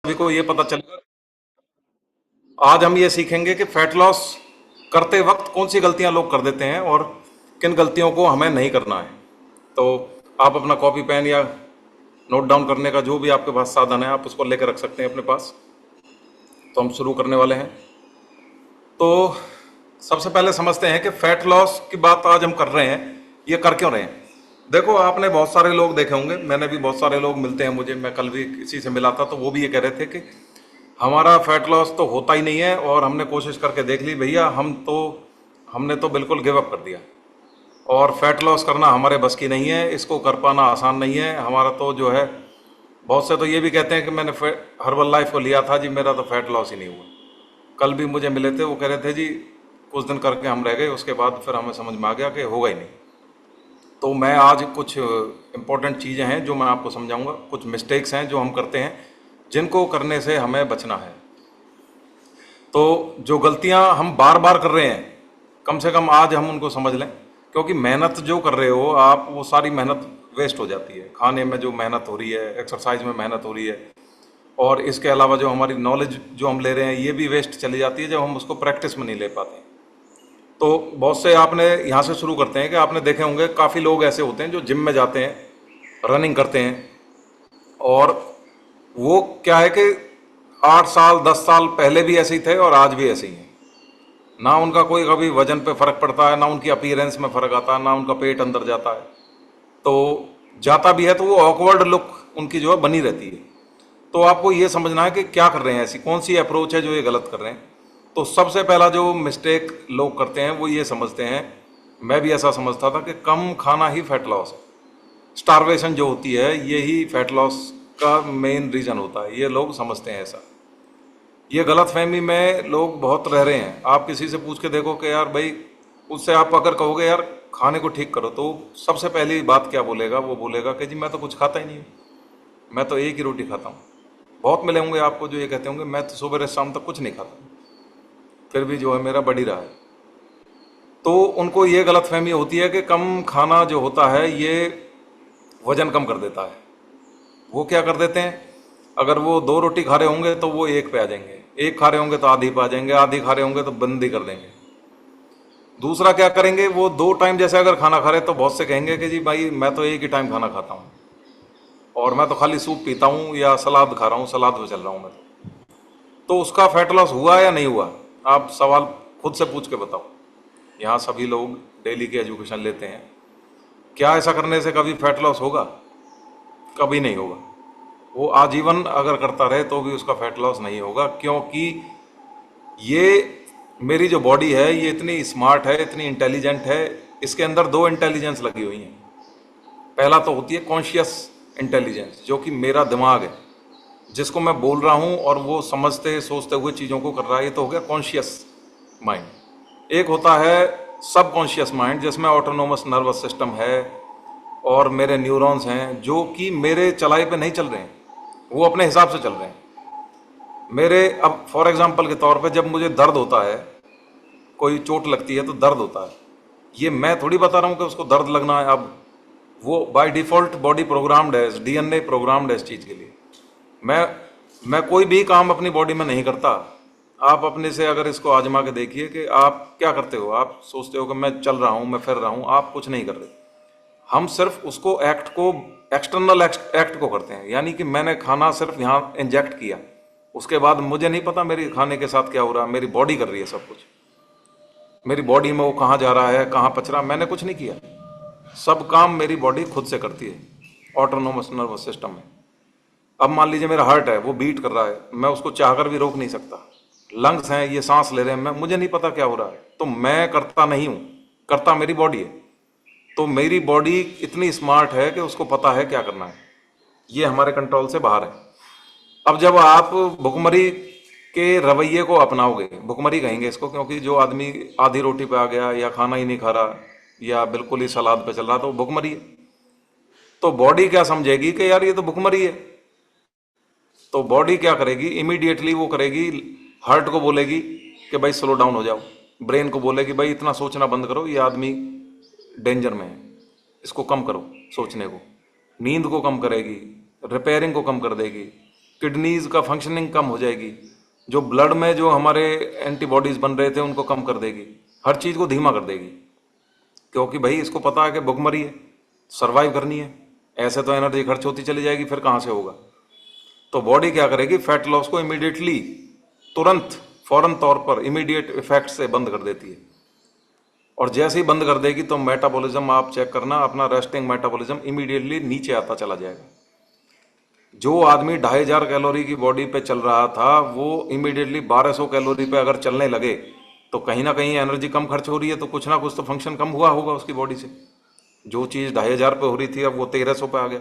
सभी को ये पता चलेगा। आज हम ये सीखेंगे कि फैट लॉस करते वक्त कौन सी गलतियां लोग कर देते हैं और किन गलतियों को हमें नहीं करना है। तो आप अपना कॉपी पेन या नोट डाउन करने का जो भी आपके पास साधन है आप उसको लेकर रख सकते हैं अपने पास। तो हम शुरू करने वाले हैं। तो सबसे पहले समझते हैं कि फैट लॉस की बात आज हम कर रहे हैं, ये कर क्यों रहे हैं। देखो, आपने बहुत सारे लोग देखे होंगे, मैंने भी बहुत सारे लोग मिलते हैं मुझे, मैं कल भी किसी से मिला था तो वो भी ये कह रहे थे कि हमारा फैट लॉस तो होता ही नहीं है और हमने कोशिश करके देख ली भैया, हमने तो बिल्कुल गिव अप कर दिया और फैट लॉस करना हमारे बस की नहीं है, इसको कर पाना आसान नहीं है हमारा। तो जो है, बहुत से तो ये भी कहते हैं कि मैंने हर्बल लाइफ को लिया था जी, मेरा तो फैट लॉस ही नहीं हुआ। कल भी मुझे मिले थे, वो कह रहे थे जी कुछ दिन करके हम रह गए, उसके बाद फिर हमें समझ में आ गया कि होगा ही नहीं। तो मैं आज कुछ इम्पोर्टेंट चीज़ें हैं जो मैं आपको समझाऊंगा, कुछ मिस्टेक्स हैं जो हम करते हैं जिनको करने से हमें बचना है। तो जो गलतियां हम बार बार कर रहे हैं, कम से कम आज हम उनको समझ लें, क्योंकि मेहनत जो कर रहे हो आप, वो सारी मेहनत वेस्ट हो जाती है। खाने में जो मेहनत हो रही है, एक्सरसाइज में मेहनत हो रही है, और इसके अलावा जो हमारी नॉलेज जो हम ले रहे हैं ये भी वेस्ट चली जाती है जब हम उसको प्रैक्टिस में नहीं ले पाते। तो बहुत से, आपने यहाँ से शुरू करते हैं कि आपने देखे होंगे काफ़ी लोग ऐसे होते हैं जो जिम में जाते हैं, रनिंग करते हैं, और वो क्या है कि 8 साल 10 साल पहले भी ऐसे ही थे और आज भी ऐसे ही हैं। ना उनका कोई कभी वजन पे फर्क पड़ता है, ना उनकी अपीयरेंस में फर्क आता है, ना उनका पेट अंदर जाता है। तो जाता भी है तो वो ऑकवर्ड लुक उनकी जो है बनी रहती है। तो आपको ये समझना है कि क्या कर रहे हैं, ऐसी कौन सी अप्रोच है जो ये गलत कर रहे हैं। तो सबसे पहला जो मिस्टेक लोग करते हैं वो ये समझते हैं, मैं भी ऐसा समझता था कि कम खाना ही फैट लॉस है, स्टारवेशन जो होती है यही फैट लॉस का मेन रीज़न होता है, ये लोग समझते हैं ऐसा। ये गलत फहमी में लोग बहुत रह रहे हैं। आप किसी से पूछ के देखो कि यार भाई, उससे आप अगर कहोगे यार खाने को ठीक करो, तो सबसे पहली बात क्या बोलेगा, वो बोलेगा कि जी मैं तो कुछ खाता ही नहीं हूँ, मैं तो एक ही रोटी खाता हूँ। बहुत मिले होंगे आपको जो ये कहते होंगे मैं तो सुबह से शाम तक कुछ नहीं खाता, फिर भी जो है मेरा बढ़ ही रहा है। तो उनको ये गलत फहमी होती है कि कम खाना जो होता है ये वजन कम कर देता है। वो क्या कर देते हैं, अगर वो 2 रोटी खा रहे होंगे तो वो एक पे आ जाएंगे, एक खा रहे होंगे तो आधी पे आ जाएंगे, आधी खा रहे होंगे तो बंद ही कर देंगे। दूसरा क्या करेंगे, वो 2 टाइम जैसे अगर खाना खा रहे तो बहुत से कहेंगे कि जी भाई मैं तो एक ही टाइम खाना खाता हूँ और मैं तो खाली सूप पीता हूँ या सलाद खा रहा हूँ, सलाद पे चल रहा हूँ मैं तो उसका फैट लॉस हुआ या नहीं हुआ, आप सवाल खुद से पूछ के बताओ। यहाँ सभी लोग डेली की एजुकेशन लेते हैं, क्या ऐसा करने से कभी फैट लॉस होगा? कभी नहीं होगा। वो आजीवन अगर करता रहे तो भी उसका फैट लॉस नहीं होगा, क्योंकि ये मेरी जो बॉडी है ये इतनी स्मार्ट है, इतनी इंटेलिजेंट है, इसके अंदर 2 इंटेलिजेंस लगी हुई हैं। पहला तो होती है कॉन्शियस इंटेलिजेंस, जो कि मेरा दिमाग है, जिसको मैं बोल रहा हूँ और वो समझते सोचते हुए चीज़ों को कर रहा है, ये तो हो गया कॉन्शियस माइंड। एक होता है सब कॉन्शियस माइंड, जिसमें ऑटोनोमस नर्वस सिस्टम है और मेरे न्यूरॉन्स हैं जो कि मेरे चलाई पे नहीं चल रहे हैं, वो अपने हिसाब से चल रहे हैं मेरे। अब फॉर एग्जांपल के तौर पे जब मुझे दर्द होता है, कोई चोट लगती है तो दर्द होता है, ये मैं थोड़ी बता रहा हूँ कि उसको दर्द लगना है। अब वो बाय डिफ़ॉल्ट बॉडी प्रोग्राम्ड है, डीएनए प्रोग्राम्ड है इस चीज़ के लिए। मैं मैं कोई भी काम अपनी बॉडी में नहीं करता। आप अपने से अगर इसको आजमा के देखिए कि आप क्या करते हो, आप सोचते हो कि मैं चल रहा हूँ, मैं फिर रहा हूँ, आप कुछ नहीं कर रहे। हम सिर्फ उसको एक्ट को, एक्सटर्नल एक्ट को करते हैं, यानी कि मैंने खाना सिर्फ यहाँ इंजेक्ट किया, उसके बाद मुझे नहीं पता मेरे खाने के साथ क्या हो रहा है, मेरी बॉडी कर रही है सब कुछ। मेरी बॉडी में वो कहाँ जा रहा है, कहाँ पच रहा, मैंने कुछ नहीं किया, सब काम मेरी बॉडी खुद से करती है ऑटोनोमस नर्वस सिस्टम में। अब मान लीजिए मेरा हार्ट है, वो बीट कर रहा है, मैं उसको चाहकर भी रोक नहीं सकता। लंग्स हैं, ये सांस ले रहे हैं, मैं मुझे नहीं पता क्या हो रहा है, तो मैं करता नहीं हूँ, करता मेरी बॉडी है। तो मेरी बॉडी इतनी स्मार्ट है कि उसको पता है क्या करना है, ये हमारे कंट्रोल से बाहर है। अब जब आप भुखमरी के रवैये को अपनाओगे, भुखमरी कहेंगे इसको, क्योंकि जो आदमी आधी रोटी पे आ गया या खाना ही नहीं खा रहा या बिल्कुल ही सलाद पे चल रहा, तो भुखमरी है। तो बॉडी क्या समझेगी कि यार ये तो भुखमरी है, तो बॉडी क्या करेगी, इमीडिएटली वो करेगी, हार्ट को बोलेगी कि भाई स्लो डाउन हो जाओ, ब्रेन को बोलेगी भाई इतना सोचना बंद करो, ये आदमी डेंजर में है, इसको कम करो सोचने को, नींद को कम करेगी, रिपेयरिंग को कम कर देगी, किडनीज का फंक्शनिंग कम हो जाएगी, जो ब्लड में जो हमारे एंटीबॉडीज बन रहे थे उनको कम कर देगी, हर चीज़ को धीमा कर देगी। क्योंकि भाई इसको पता है कि भुखमरी है, सर्वाइव करनी है, ऐसे तो एनर्जी खर्च होती चली जाएगी, फिर कहाँ से होगा। तो बॉडी क्या करेगी, फैट लॉस को इमीडिएटली, तुरंत, फौरन तौर पर, इमीडिएट इफेक्ट से बंद कर देती है। और जैसे ही बंद कर देगी तो मेटाबॉलिज्म आप चेक करना, अपना रेस्टिंग मेटाबॉलिज्म इमीडिएटली नीचे आता चला जाएगा। जो आदमी 2500 कैलोरी की बॉडी पे चल रहा था वो इमीडिएटली 1200 कैलोरी पे अगर चलने लगे तो कहीं ना कहीं एनर्जी कम खर्च हो रही है, तो कुछ ना कुछ तो फंक्शन कम हुआ होगा उसकी बॉडी से। जो चीज़ 2500 पे हो रही थी अब वो 1300 पे आ गया।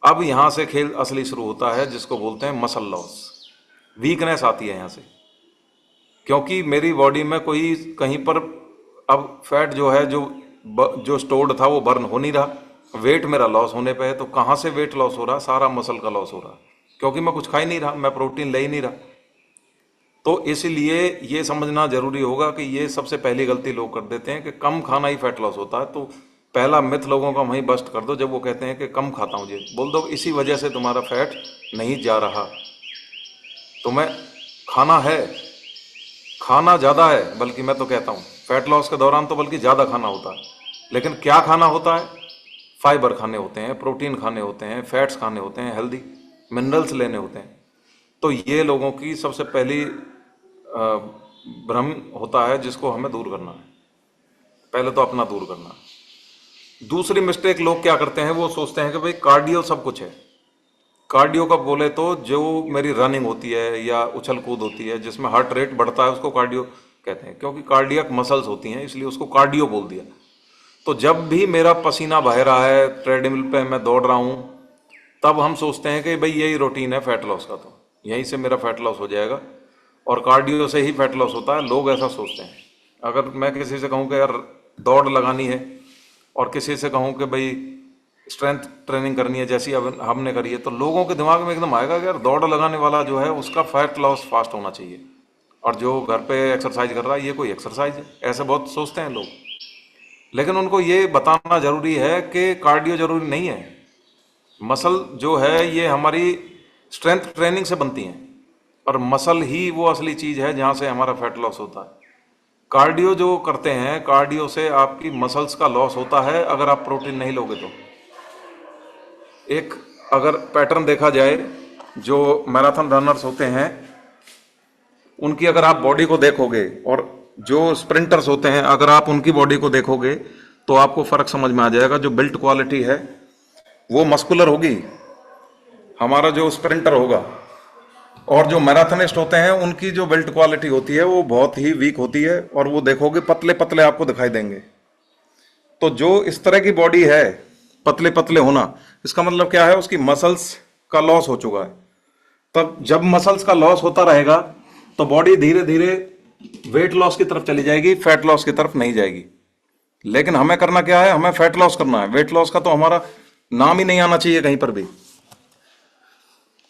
अब यहाँ से खेल असली शुरू होता है, जिसको बोलते हैं मसल लॉस। वीकनेस आती है यहाँ से, क्योंकि मेरी बॉडी में कोई कहीं पर अब फैट जो है, जो स्टोर्ड था वो बर्न हो नहीं रहा। वेट मेरा लॉस होने पे है, तो कहाँ से वेट लॉस हो रहा, सारा मसल का लॉस हो रहा, क्योंकि मैं कुछ खा ही नहीं रहा, मैं प्रोटीन ले ही नहीं रहा। तो इसलिए ये समझना जरूरी होगा कि ये सबसे पहली गलती लोग कर देते हैं कि कम खाना ही फैट लॉस होता है। तो पहला मिथ लोगों का वहीं बस्ट कर दो, जब वो कहते हैं कि कम खाता हूँ, जी बोल दो इसी वजह से तुम्हारा फैट नहीं जा रहा। तुम्हें खाना है, खाना ज़्यादा है, बल्कि मैं तो कहता हूँ फैट लॉस के दौरान तो बल्कि ज़्यादा खाना होता है। लेकिन क्या खाना होता है, फाइबर खाने होते हैं, प्रोटीन खाने होते हैं, फैट्स खाने होते हैं, हेल्दी मिनरल्स लेने होते हैं। तो ये लोगों की सबसे पहली भ्रम होता है, जिसको हमें दूर करना है। पहले तो अपना दूर करना है। दूसरी मिस्टेक लोग क्या करते हैं, वो सोचते हैं कि भाई कार्डियो सब कुछ है। कार्डियो का बोले तो जो मेरी रनिंग होती है या उछल कूद होती है जिसमें हार्ट रेट बढ़ता है उसको कार्डियो कहते हैं, क्योंकि कार्डियक मसल्स होती हैं इसलिए उसको कार्डियो बोल दिया। तो जब भी मेरा पसीना बह रहा है, ट्रेडमिल पे मैं दौड़ रहा हूँ, तब हम सोचते हैं कि भाई यही रूटीन है फैट लॉस का, तो यहीं से मेरा फैट लॉस हो जाएगा और कार्डियो से ही फैट लॉस होता है। लोग ऐसा सोचते हैं। अगर मैं किसी से कहूँ कि यार दौड़ लगानी है और किसी से कहूँ कि भाई स्ट्रेंथ ट्रेनिंग करनी है जैसी अब हमने करी है, तो लोगों के दिमाग में एकदम आएगा कि यार दौड़ लगाने वाला जो है उसका फैट लॉस फास्ट होना चाहिए, और जो घर पे एक्सरसाइज कर रहा है ये कोई एक्सरसाइज है, ऐसे बहुत सोचते हैं लोग। लेकिन उनको ये बताना जरूरी है कि कार्डियो जरूरी नहीं है। मसल जो है ये हमारी स्ट्रेंथ ट्रेनिंग से बनती हैं, और मसल ही वो असली चीज़ है जहाँ से हमारा फैट लॉस होता है। कार्डियो जो करते हैं, कार्डियो से आपकी मसल्स का लॉस होता है अगर आप प्रोटीन नहीं लोगे तो। एक अगर पैटर्न देखा जाए, जो मैराथन रनर्स होते हैं उनकी अगर आप बॉडी को देखोगे, और जो स्प्रिंटर्स होते हैं अगर आप उनकी बॉडी को देखोगे, तो आपको फर्क समझ में आ जाएगा। जो बिल्ट क्वालिटी है वो मस्कुलर होगी, हमारा जो स्प्रिंटर होगा, और जो मैराथनिस्ट होते हैं उनकी जो बिल्ट क्वालिटी होती है वो बहुत ही वीक होती है, और वो देखोगे पतले पतले आपको दिखाई देंगे। तो जो इस तरह की बॉडी है, पतले पतले होना, इसका मतलब क्या है, उसकी मसल्स का लॉस हो चुका है। तब जब मसल्स का लॉस होता रहेगा तो बॉडी धीरे धीरे वेट लॉस की तरफ चली जाएगी, फैट लॉस की तरफ नहीं जाएगी। लेकिन हमें करना क्या है, हमें फैट लॉस करना है। वेट लॉस का तो हमारा नाम ही नहीं आना चाहिए कहीं पर भी।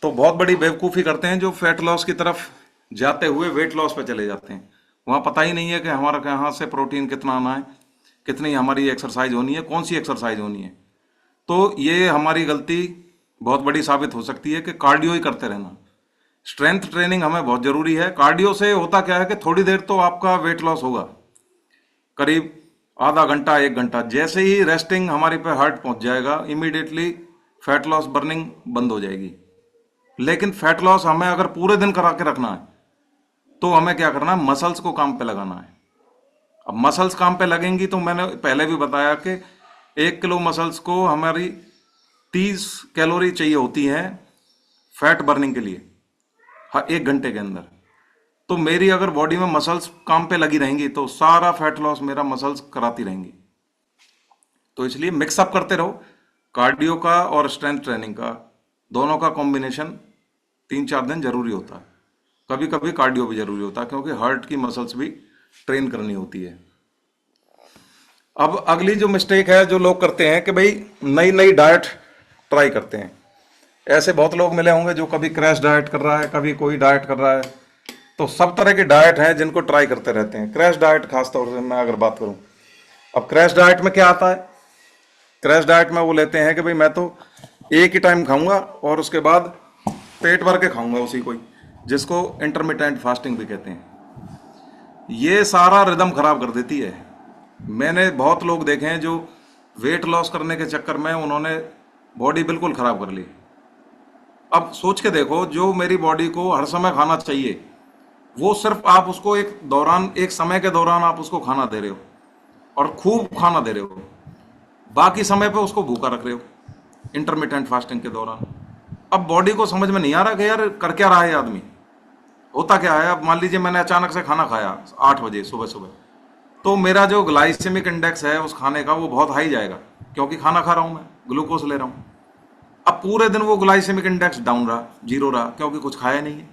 तो बहुत बड़ी बेवकूफ़ी करते हैं जो फैट लॉस की तरफ जाते हुए वेट लॉस पे चले जाते हैं। वहाँ पता ही नहीं है कि हमारा कहाँ से प्रोटीन कितना आना है, कितनी हमारी एक्सरसाइज होनी है, कौन सी एक्सरसाइज होनी है। तो ये हमारी गलती बहुत बड़ी साबित हो सकती है कि कार्डियो ही करते रहना। स्ट्रेंथ ट्रेनिंग हमें बहुत ज़रूरी है। कार्डियो से होता क्या है कि थोड़ी देर तो आपका वेट लॉस होगा, करीब आधा घंटा 1 घंटा। जैसे ही रेस्टिंग हमारी पे हार्ट पहुंच जाएगा, इमीडिएटली फैट लॉस बर्निंग बंद हो जाएगी। लेकिन फैट लॉस हमें अगर पूरे दिन करा के रखना है तो हमें क्या करना है, मसल्स को काम पे लगाना है। अब मसल्स काम पे लगेंगी तो मैंने पहले भी बताया कि 1 किलो मसल्स को हमारी 30 कैलोरी चाहिए होती है फैट बर्निंग के लिए, हाँ 1 घंटे के अंदर। तो मेरी अगर बॉडी में मसल्स काम पे लगी रहेंगी तो सारा फैट लॉस मेरा मसल्स कराती रहेंगी। तो इसलिए मिक्सअप करते रहो, कार्डियो का और स्ट्रेंथ ट्रेनिंग का, दोनों का कॉम्बिनेशन 3-4 दिन जरूरी होता है। कभी कभी कार्डियो भी जरूरी होता है, क्योंकि हार्ट की मसल्स भी ट्रेन करनी होती है। अब अगली जो मिस्टेक है जो लोग करते हैं कि भाई नई नई डाइट ट्राई करते हैं। ऐसे बहुत लोग मिले होंगे जो कभी क्रैश डाइट कर रहा है, कभी कोई डाइट कर रहा है। तो सब तरह की डाइट है जिनको ट्राई करते रहते हैं। क्रैश डाइट खासतौर से मैं अगर बात करूं, अब क्रैश डाइट में क्या आता है, क्रैश डाइट में वो लेते हैं कि भाई मैं तो एक ही टाइम खाऊंगा और उसके बाद पेट भर के खाऊंगा उसी को ही, जिसको इंटरमिटेंट फास्टिंग भी कहते हैं। ये सारा रिदम खराब कर देती है। मैंने बहुत लोग देखे हैं जो वेट लॉस करने के चक्कर में उन्होंने बॉडी बिल्कुल खराब कर ली। अब सोच के देखो, जो मेरी बॉडी को हर समय खाना चाहिए, वो सिर्फ आप उसको एक समय के दौरान आप उसको खाना दे रहे हो और खूब खाना दे रहे हो, बाकी समय पे उसको भूखा रख रहे हो इंटरमिटेंट फास्टिंग के दौरान। अब बॉडी को समझ में नहीं आ रहा कि यार कर क्या रहा है आदमी, होता क्या है। अब मान लीजिए मैंने अचानक से खाना खाया 8 बजे सुबह सुबह, तो मेरा जो ग्लाइसेमिक इंडेक्स है उस खाने का वो बहुत हाई जाएगा, क्योंकि खाना खा रहा हूं मैं, ग्लूकोज ले रहा हूं। अब पूरे दिन वो ग्लाइसेमिक इंडेक्स डाउन रहा, जीरो रहा, क्योंकि कुछ खाया नहीं है।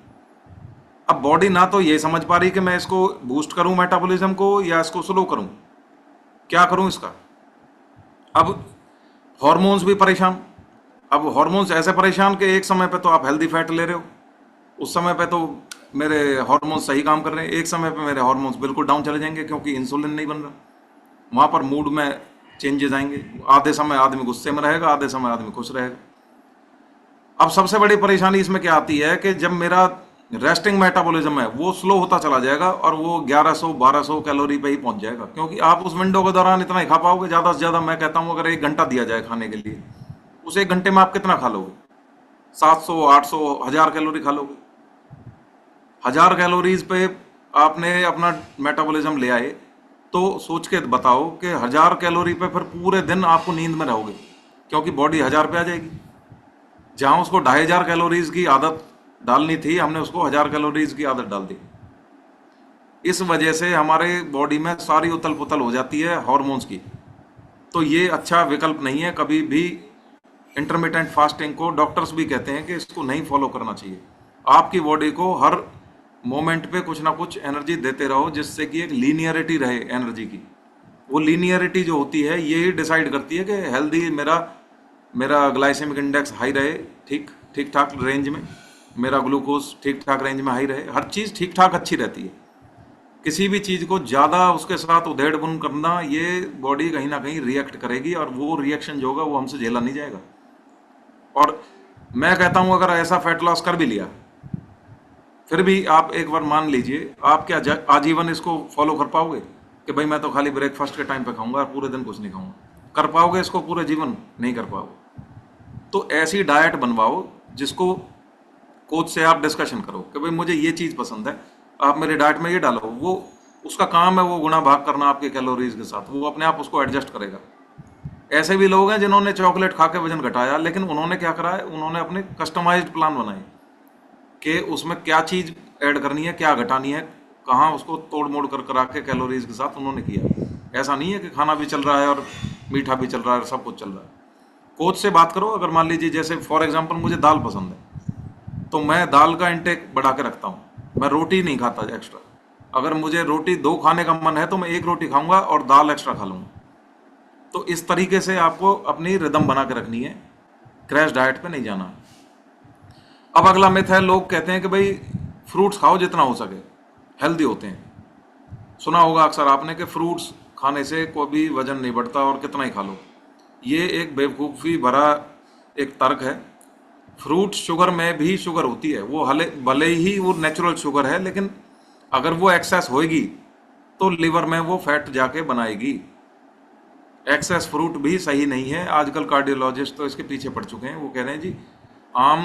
अब बॉडी ना तो ये समझ पा रही कि मैं इसको बूस्ट करूं मेटाबॉलिज्म को या इसको स्लो करूं, क्या करूं इसका। अब हॉर्मोन्स भी परेशान। अब हॉर्मोन्स ऐसे परेशान कि एक समय पे तो आप हेल्दी फैट ले रहे हो, उस समय पे तो मेरे हॉर्मोन्स सही काम कर रहे हैं, एक समय पे मेरे हॉर्मोन्स बिल्कुल डाउन चले जाएंगे क्योंकि इंसुलिन नहीं बन रहा। वहां पर मूड में चेंजेस आएंगे, आधे समय आदमी गुस्से में रहेगा, आधे समय आदमी खुश रहेगा। अब सबसे बड़ी परेशानी इसमें क्या आती है कि जब मेरा रेस्टिंग मेटाबॉलिज्म है वो स्लो होता चला जाएगा और वो 1100-1200 कैलोरी पे ही पहुंच जाएगा, क्योंकि आप उस विंडो के दौरान इतना ही खा पाओगे। ज़्यादा से ज़्यादा मैं कहता हूँ अगर 1 घंटा दिया जाए खाने के लिए, उस 1 घंटे में आप कितना खा लोगे? 700, 800, 1000 कैलोरी खा लोगे। 1000 कैलोरीज पे आपने अपना मेटाबॉलिज्म ले आए, तो सोच के बताओ कि 1000 कैलोरी पे फिर पूरे दिन आपको नींद में रहोगे, क्योंकि बॉडी 1000 पे आ जाएगी। जहां उसको 2500 कैलोरीज की आदत डालनी थी, हमने उसको 1000 कैलोरीज की आदत डाल दी। इस वजह से हमारे बॉडी में सारी उथल पुथल हो जाती है हॉर्मोन्स की। तो ये अच्छा विकल्प नहीं है कभी भी। इंटरमिटेंट फास्टिंग को डॉक्टर्स भी कहते हैं कि इसको नहीं फॉलो करना चाहिए। आपकी बॉडी को हर मोमेंट पे कुछ ना कुछ एनर्जी देते रहो, जिससे कि एक लीनियरिटी रहे एनर्जी की। वो लीनियरिटी जो होती है ये डिसाइड करती है कि हेल्दी मेरा मेरा ग्लाइसेमिक इंडेक्स हाई रहे, ठीक ठीक ठाक रेंज में, मेरा ग्लूकोज ठीक ठाक रेंज में हाई रहे, हर चीज़ ठीक ठाक अच्छी रहती है। किसी भी चीज़ को ज़्यादा उसके साथ उधेड़ बुन करना, ये बॉडी कहीं ना कहीं रिएक्ट करेगी और वो रिएक्शन जो होगा वो हमसे झेला नहीं जाएगा। और मैं कहता हूँ अगर ऐसा फैट लॉस कर भी लिया, फिर भी आप एक बार मान लीजिए, आप क्या आजीवन इसको फॉलो कर पाओगे कि भाई मैं तो खाली ब्रेकफास्ट के टाइम पे खाऊंगा और पूरे दिन कुछ नहीं खाऊंगा? कर पाओगे इसको पूरे जीवन? नहीं कर पाओगे। तो ऐसी डाइट बनवाओ जिसको कोच से आप डिस्कशन करो कि भाई मुझे ये चीज़ पसंद है, आप मेरे डाइट में ये डालो। वो उसका काम है वो गुणा भाग करना आपके कैलोरीज के साथ, वो अपने आप उसको एडजस्ट करेगा। ऐसे भी लोग हैं जिन्होंने चॉकलेट खा के वजन घटाया, लेकिन उन्होंने क्या करा है, उन्होंने अपने कस्टमाइज्ड प्लान बनाए कि उसमें क्या चीज़ ऐड करनी है, क्या घटानी है, कहाँ उसको तोड़ मोड़ कर करा के कैलोरीज के साथ उन्होंने किया। ऐसा नहीं है कि खाना भी चल रहा है और मीठा भी चल रहा है और सब कुछ चल रहा है। कोच से बात करो। अगर मान लीजिए जैसे फॉर एग्जांपल मुझे दाल पसंद है, तो मैं दाल का इंटेक बढ़ा के रखता हूँ, मैं रोटी नहीं खाता एक्स्ट्रा। अगर मुझे रोटी 2 खाने का मन है तो मैं 1 रोटी खाऊंगा और दाल एक्स्ट्रा खा लूँगा। तो इस तरीके से आपको अपनी रिदम बना के रखनी है, क्रैश डाइट पे नहीं जाना। अब अगला मिथ है, लोग कहते हैं कि भाई फ्रूट्स खाओ जितना हो सके, हेल्दी होते हैं। सुना होगा अक्सर आपने कि फ्रूट्स खाने से कोई भी वजन नहीं बढ़ता और कितना ही खा लो। ये एक बेवकूफ़ी भरा एक तर्क है। फ्रूट शुगर में भी शुगर होती है, वो भले ही वो नेचुरल शुगर है, लेकिन अगर वो एक्सेस होएगी तो लिवर में वो फैट जाके बनाएगी। एक्सेस फ्रूट भी सही नहीं है। आजकल कार्डियोलॉजिस्ट तो इसके पीछे पड़ चुके हैं, वो कह रहे हैं जी आम,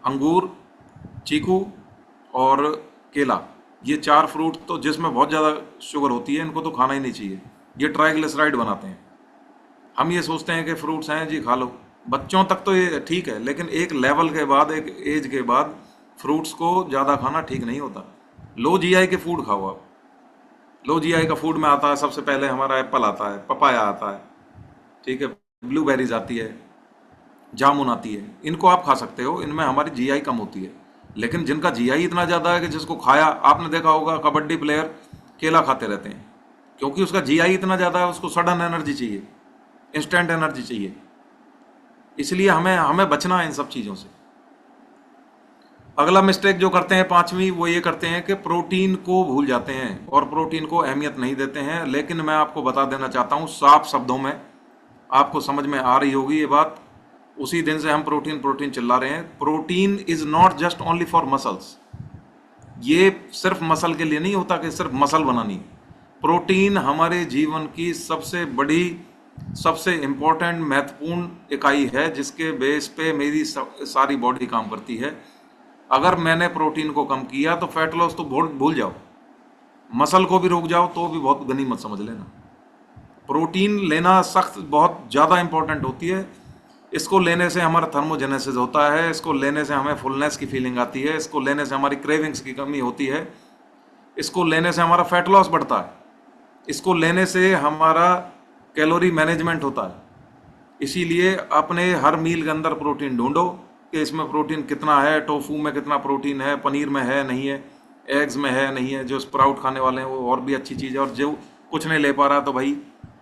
अंगूर, चीकू और केला, ये 4 फ्रूट तो जिसमें बहुत ज़्यादा शुगर होती है, इनको तो खाना ही नहीं चाहिए, ये ट्राइग्लिसराइड बनाते हैं। हम ये सोचते हैं कि फ्रूट्स हैं जी खा लो, बच्चों तक तो ये ठीक है, लेकिन एक लेवल के बाद, एक एज के बाद फ्रूट्स को ज़्यादा खाना ठीक नहीं होता। लो जीआई के फूड खाओ आप। लो जीआई का फूड में आता है सबसे पहले हमारा एप्पल आता है, पपाया आता है, ठीक है, ब्लूबेरीज आती है, जामुन आती है। इनको आप खा सकते हो, इनमें हमारी जीआई कम होती है। लेकिन जिनका जीआई इतना ज़्यादा है कि जिसको खाया, आपने देखा होगा कबड्डी प्लेयर केला खाते रहते हैं, क्योंकि उसका जीआई इतना ज़्यादा है, उसको सडन एनर्जी चाहिए, इंस्टेंट एनर्जी चाहिए। इसलिए हमें हमें बचना है इन सब चीज़ों से। अगला मिस्टेक जो करते हैं 5वीं, वो ये करते हैं कि प्रोटीन को भूल जाते हैं और प्रोटीन को अहमियत नहीं देते हैं। लेकिन मैं आपको बता देना चाहता हूँ साफ शब्दों में, आपको समझ में आ रही होगी ये बात। उसी दिन से हम प्रोटीन प्रोटीन चिल्ला रहे हैं। Protein is not just only for muscles. ये सिर्फ मसल के लिए नहीं होता कि सिर्फ मसल बनानी। प्रोटीन हमारे जीवन की सबसे बड़ी, सबसे इंपॉर्टेंट, महत्वपूर्ण इकाई है, जिसके बेस पे मेरी सारी बॉडी काम करती है। अगर मैंने प्रोटीन को कम किया तो फैट लॉस तो भूल भूल जाओ, मसल को भी रोक जाओ तो भी बहुत गनीमत समझ लेना। प्रोटीन लेना सख्त बहुत ज़्यादा इंपॉर्टेंट होती है। इसको लेने से हमारा थर्मोजेनेसिस होता है, इसको लेने से हमें फुलनेस की फीलिंग आती है, इसको लेने से हमारी क्रेविंग्स की कमी होती है, इसको लेने से हमारा फैट लॉस बढ़ता है, इसको लेने से हमारा कैलोरी मैनेजमेंट होता है। इसीलिए अपने हर मील के अंदर प्रोटीन ढूंढो कि इसमें प्रोटीन कितना है, टोफू में कितना प्रोटीन है, पनीर में है नहीं है, एग्स में है नहीं है। जो स्प्राउट खाने वाले हैं वो और भी अच्छी चीज़ है, और जो कुछ नहीं ले पा रहा तो भाई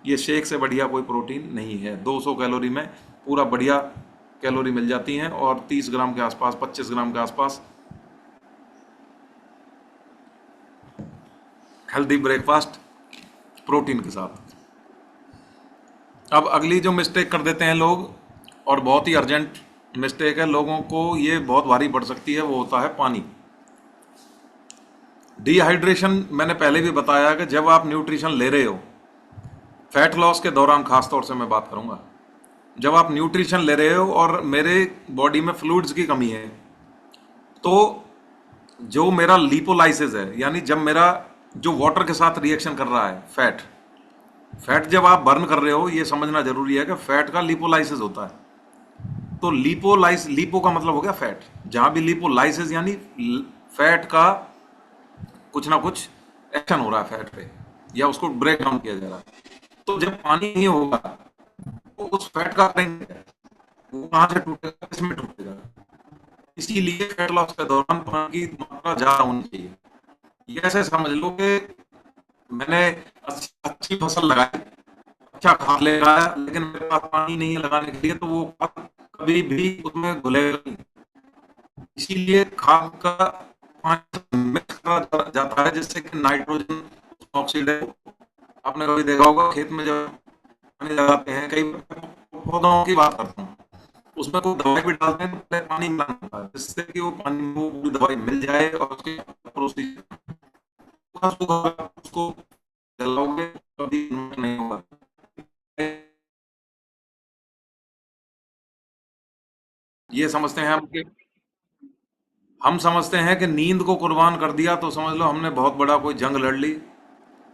ये शेक से बढ़िया कोई प्रोटीन नहीं है। 200 कैलोरी में पूरा बढ़िया कैलोरी मिल जाती हैं, और 30 ग्राम के आसपास, 25 ग्राम के आसपास हेल्दी ब्रेकफास्ट प्रोटीन के साथ। अब अगली जो मिस्टेक कर देते हैं लोग, और बहुत ही अर्जेंट मिस्टेक है, लोगों को ये बहुत भारी पड़ सकती है, वो होता है पानी। डिहाइड्रेशन मैंने पहले भी बताया कि जब आप न्यूट्रिशन ले रहे हो, फैट लॉस के दौरान खास तौर से मैं बात करूंगा, जब आप न्यूट्रिशन ले रहे हो और मेरे बॉडी में फ्लूइड्स की कमी है, तो जो मेरा लिपोलाइसिस है, यानी जब मेरा जो वाटर के साथ रिएक्शन कर रहा है, फैट फैट जब आप बर्न कर रहे हो, ये समझना जरूरी है कि फैट का लिपोलाइसिस होता है। तो लिपो का मतलब हो गया फैट। जहां भी लिपोलाइसिस यानी फैट का कुछ ना कुछ एक्शन हो रहा है फैट पे, या उसको ब्रेक डाउन किया जा रहा है। तो जब पानी नहीं होगा तो उस फैट का करेंगे, वो कहां से टूटेगा, किसमें टूटेगा। इसीलिए फैट लॉस के दौरान पानी की मात्रा ज्यादा होनी चाहिए। ये ऐसे समझ लो कि मैंने अच्छी फसल लगाई, अच्छा खाद लगाया, लेकिन मेरे पास पानी नहीं है लगाने के लिए, तो वो खाद कभी भी उसमें घुलेगा नहीं। इसीलिए खाद का पानी मिक्स करा जाता है, जिससे कि नाइट्रोजन ऑक्सीड है। आपने कभी देखा होगा खेत में जब पानी लगाते हैं, कई पौधों की बात करता हूँ, उसमें कोई दवाई भी डालते हैं तो पहले पानी मिलाना होता है, जिससे कि वो पानी वो पूरी दवाई मिल जाए, और उसके प्रोसीजर उसको जलाओगे कभी नहीं होगा। ये समझते हैं हम समझते हैं कि नींद को कुर्बान कर दिया तो समझ लो हमने बहुत बड़ा कोई जंग लड़ ली।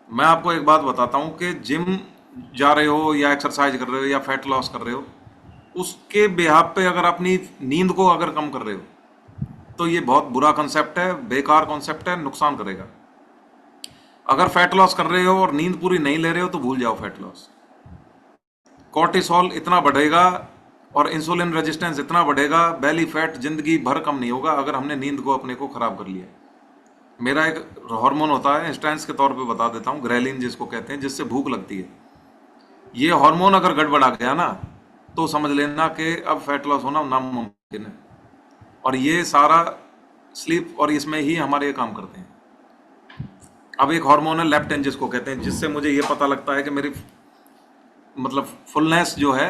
मैं आपको एक बात बताता हूँ कि जिम जा रहे हो या एक्सरसाइज कर रहे हो या फैट लॉस कर रहे हो, उसके बेहाव पे अगर अपनी नींद को अगर कम कर रहे हो, तो ये बहुत बुरा कॉन्सेप्ट है, बेकार कॉन्सेप्ट है, नुकसान करेगा। अगर फैट लॉस कर रहे हो और नींद पूरी नहीं ले रहे हो तो भूल जाओ फैट लॉस। कॉर्टिसोल इतना बढ़ेगा और इंसुलिन रेजिस्टेंस इतना बढ़ेगा, बेली फैट जिंदगी भर कम नहीं होगा अगर हमने नींद को अपने को खराब कर लिया। मेरा एक हार्मोन होता है, इंस्टेंस के तौर पे बता देता हूँ, ग्रेलिन जिसको कहते हैं, जिससे भूख लगती है। ये हार्मोन अगर गड़बड़ा गया ना, तो समझ लेना कि अब फैट लॉस होना नामुमकिन है। और ये सारा स्लीप और इसमें ही हमारे ये काम करते हैं। अब एक हार्मोन है लेप्टिन जिसको कहते हैं, जिससे मुझे ये पता लगता है कि मेरी मतलब फुलनेस जो है